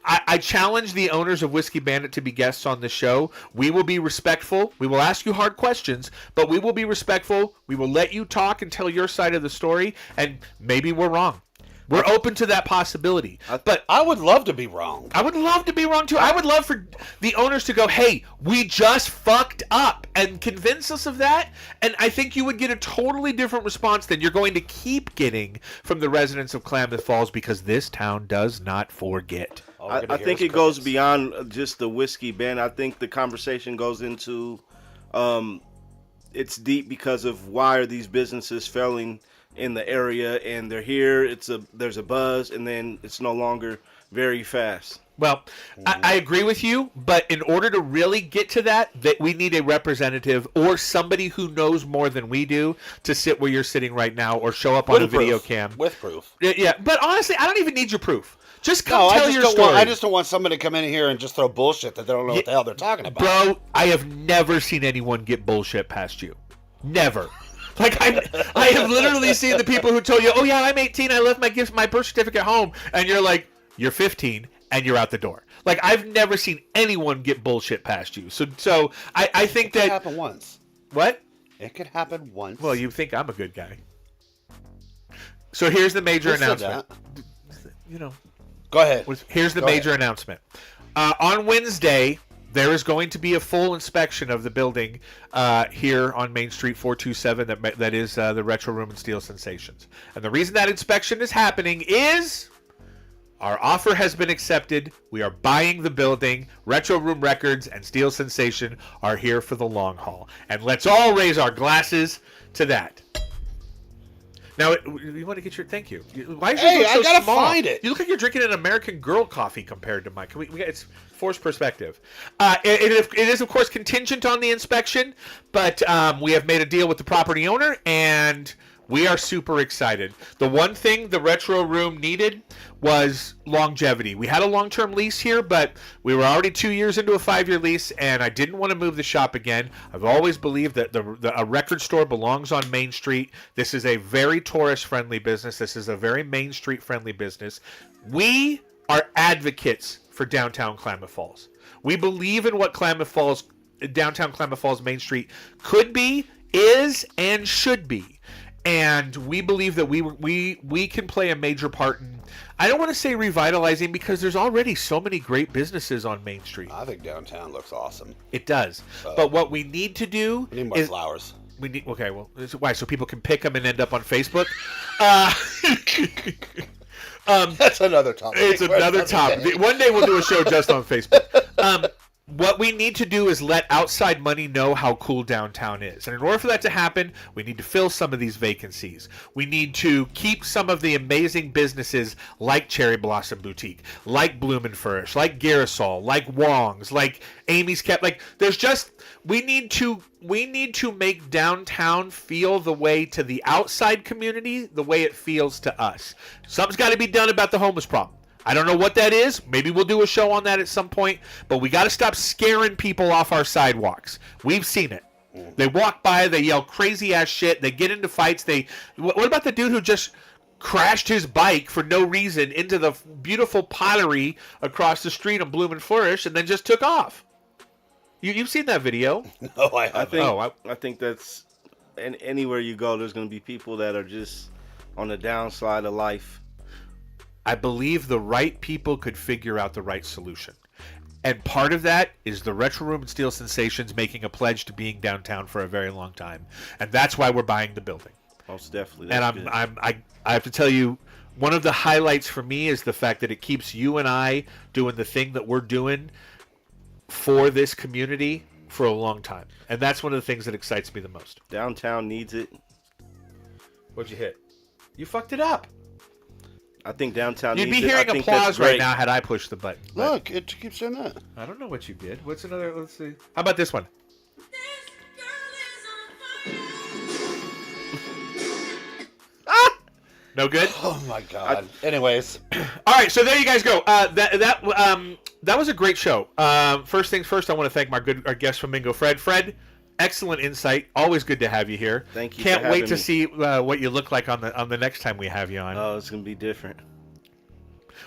I challenge the owners of Whiskey Bandit to be guests on the show. We will be respectful. We will ask you hard questions, but we will be respectful. We will let you talk and tell your side of the story, and maybe we're wrong. We're open to that possibility. But I would love to be wrong. I would love to be wrong, too. I would love for the owners to go, hey, we just fucked up, and convince us of that. And I think you would get a totally different response than you're going to keep getting from the residents of Klamath Falls because this town does not forget. I think it goes beyond just the Whiskey Bandit. I think the conversation goes into it's deep because of why are these businesses failing in the area, and they're here. There's a buzz, and then it's no longer very fast. Well, I agree with you, but in order to really get to that we need a representative or somebody who knows more than we do to sit where you're sitting right now or show up on a video cam. With proof. Yeah, but honestly, I don't even need your proof. Just come tell your story. I just don't want somebody to come in here and just throw bullshit that they don't know what the hell they're talking about. Bro, I have never seen anyone get bullshit past you. Never. Like I have literally seen the people who told you, "Oh yeah, I'm 18. I left my birth certificate home," and you're like, "You're 15 and you're out the door." Like I've never seen anyone get bullshit past you. So I think that it could happen once. What? It could happen once. Well, you think I'm a good guy. So here's the major announcement. Go ahead. Here's the major announcement. On Wednesday, there is going to be a full inspection of the building here on Main Street 427 that is the Retro Room and Steel Sensations. And the reason that inspection is happening is our offer has been accepted. We are buying the building. Retro Room Records and Steel Sensation are here for the long haul. And let's all raise our glasses to that. Now, you want to get your thank you. Why is yours so I gotta small? find it. You look like you're drinking an American Girl coffee compared to mine. It's forced perspective. It is, of course, contingent on the inspection, but we have made a deal with the property owner, and We are super excited. The one thing the Retro Room needed was longevity. We had a long-term lease here, but we were already 2 years into a 5-year lease, and I didn't want to move the shop again. I've always believed that a record store belongs on Main Street. This is a very tourist-friendly business. This is a very Main Street-friendly business. We are advocates for downtown Klamath Falls. We believe in what downtown Klamath Falls Main Street could be, is, and should be. And we believe that we can play a major part in, I don't want to say revitalizing, because there's already so many great businesses on Main Street. I think downtown looks awesome. It does. But what we need to do We need more flowers. We need, okay, well, why? So people can pick them and end up on Facebook? That's another topic. It's another topic. One day we'll do a show just on Facebook. What we need to do is let outside money know how cool downtown is. And in order for that to happen, we need to fill some of these vacancies. We need to keep some of the amazing businesses like Cherry Blossom Boutique, like Bloom and Flourish, like Garrisol, like Wong's, like Amy's Cap. Like, there's just, we need to make downtown feel the way to the outside community, the way it feels to us. Something's got to be done about the homeless problem. I don't know what that is. Maybe we'll do a show on that at some point. But we got to stop scaring people off our sidewalks. We've seen it. They walk by, they yell crazy ass shit, they get into fights. What about the dude who just crashed his bike for no reason into the beautiful pottery across the street on Bloom and Flourish and then just took off? You've seen that video? No, I haven't. I think that's, and anywhere you go, there's going to be people that are just on the downside of life. I believe the right people could figure out the right solution. And part of that is the Retro Room and Steel Sensations making a pledge to being downtown for a very long time. And that's why we're buying the building. Most definitely. And I have to tell you, one of the highlights for me is the fact that it keeps you and I doing the thing that we're doing for this community for a long time. And that's one of the things that excites me the most. Downtown needs it. What'd you hit? You fucked it up. I think downtown You'd needs be it. hearing applause right now had I pushed the button. Look, it keeps doing that. I don't know what you did. What's another? Let's see. How about this one? No good? Oh my god. Anyways. All right, so there you guys go. That was a great show. First things first, I want to thank our guest Flamingo Fred. Fred, excellent insight. Always good to have you here. Thank you. Can't for wait to having me. see what you look like on the next time we have you on. Oh, it's gonna be different.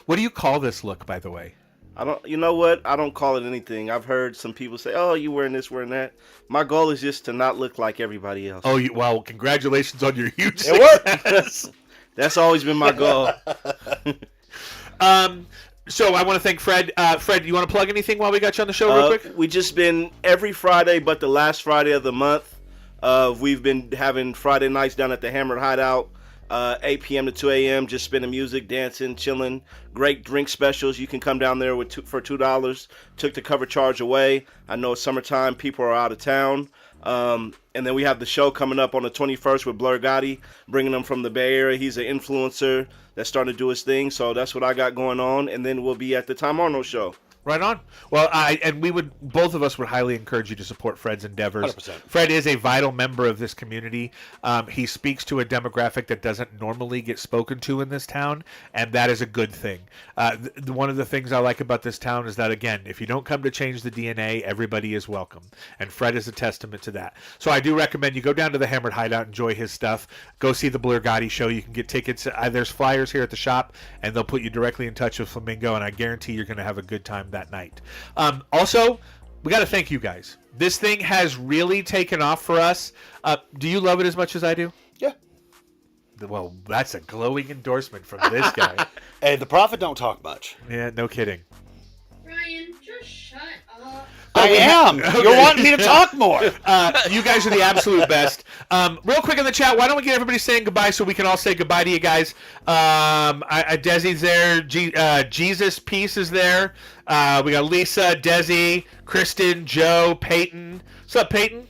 What do you call this look, by the way? I don't. You know what? I don't call it anything. I've heard some people say, "Oh, you wearing this, wearing that." My goal is just to not look like everybody else. Oh, well, congratulations on your huge It success. That's always been my goal. So I want to thank Fred. Fred, you want to plug anything while we got you on the show real quick? We just been every Friday, but the last Friday of the month. We've been having Friday nights down at the Hammered Hideout, 8 p.m. to 2 a.m. Just spinning music, dancing, chilling. Great drink specials. You can come down there for $2. Took the cover charge away. I know it's summertime. People are out of town. And then we have the show coming up on the 21st with Blur Gotti, bringing him from the Bay Area. He's an influencer that's starting to do his thing. So that's what I got going on. And then we'll be at the Tom Arnold show. Right on. Well, both of us would highly encourage you to support Fred's endeavors. 100%. Fred is a vital member of this community. He speaks to a demographic that doesn't normally get spoken to in this town, and that is a good thing. One of the things I like about this town is that, again, if you don't come to change the DNA, everybody is welcome. And Fred is a testament to that. So I do recommend you go down to the Hammered Hideout, enjoy his stuff. Go see the Blur Gotti show. You can get tickets. There's flyers here at the shop, and they'll put you directly in touch with Flamingo, and I guarantee you're going to have a good time that night. Also, we got to thank you guys. This thing has really taken off for us. Do you love it as much as I do? Yeah. Well, that's a glowing endorsement from this guy. Hey, the prophet don't talk much. Yeah, no kidding. Ryan, just shut up. I am. You're wanting me to talk more. You guys are the absolute best. Real quick in the chat, why don't we get everybody saying goodbye so we can all say goodbye to you guys? Desi's there. Jesus Peace is there. We got Lisa, Desi, Kristen, Joe, Peyton. What's up, Peyton?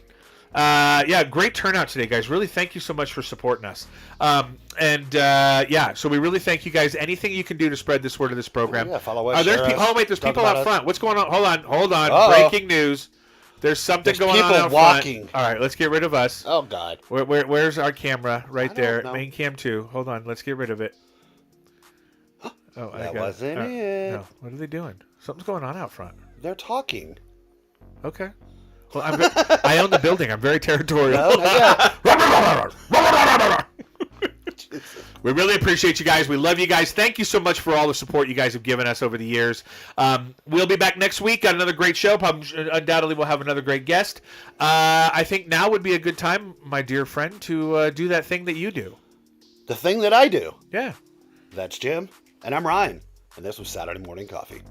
Yeah, great turnout today, guys. Really, thank you so much for supporting us. So we really thank you guys. Anything you can do to spread this word of this program. Yeah, follow us. There's share us, wait, there's talk people out about front. What's going on? Hold on. Uh-oh. Breaking news. There's something There's going on people out walking. front. All right, let's get rid of us. Oh God. Where's our camera? Right I don't there. know. Main cam 2. Hold on. Let's get rid of it. Oh, I That got wasn't it. it. No. What are they doing? Something's going on out front. They're talking. Okay. Well, I own the building. I'm very territorial. No, not yet. We really appreciate you guys. We love you guys. Thank you so much for all the support you guys have given us over the years. We'll be back next week on another great show. Undoubtedly, we'll have another great guest. I think now would be a good time, my dear friend, to do that thing that you do. The thing that I do. Yeah. That's Jim, and I'm Ryan, and this was Saturday Morning Coffee.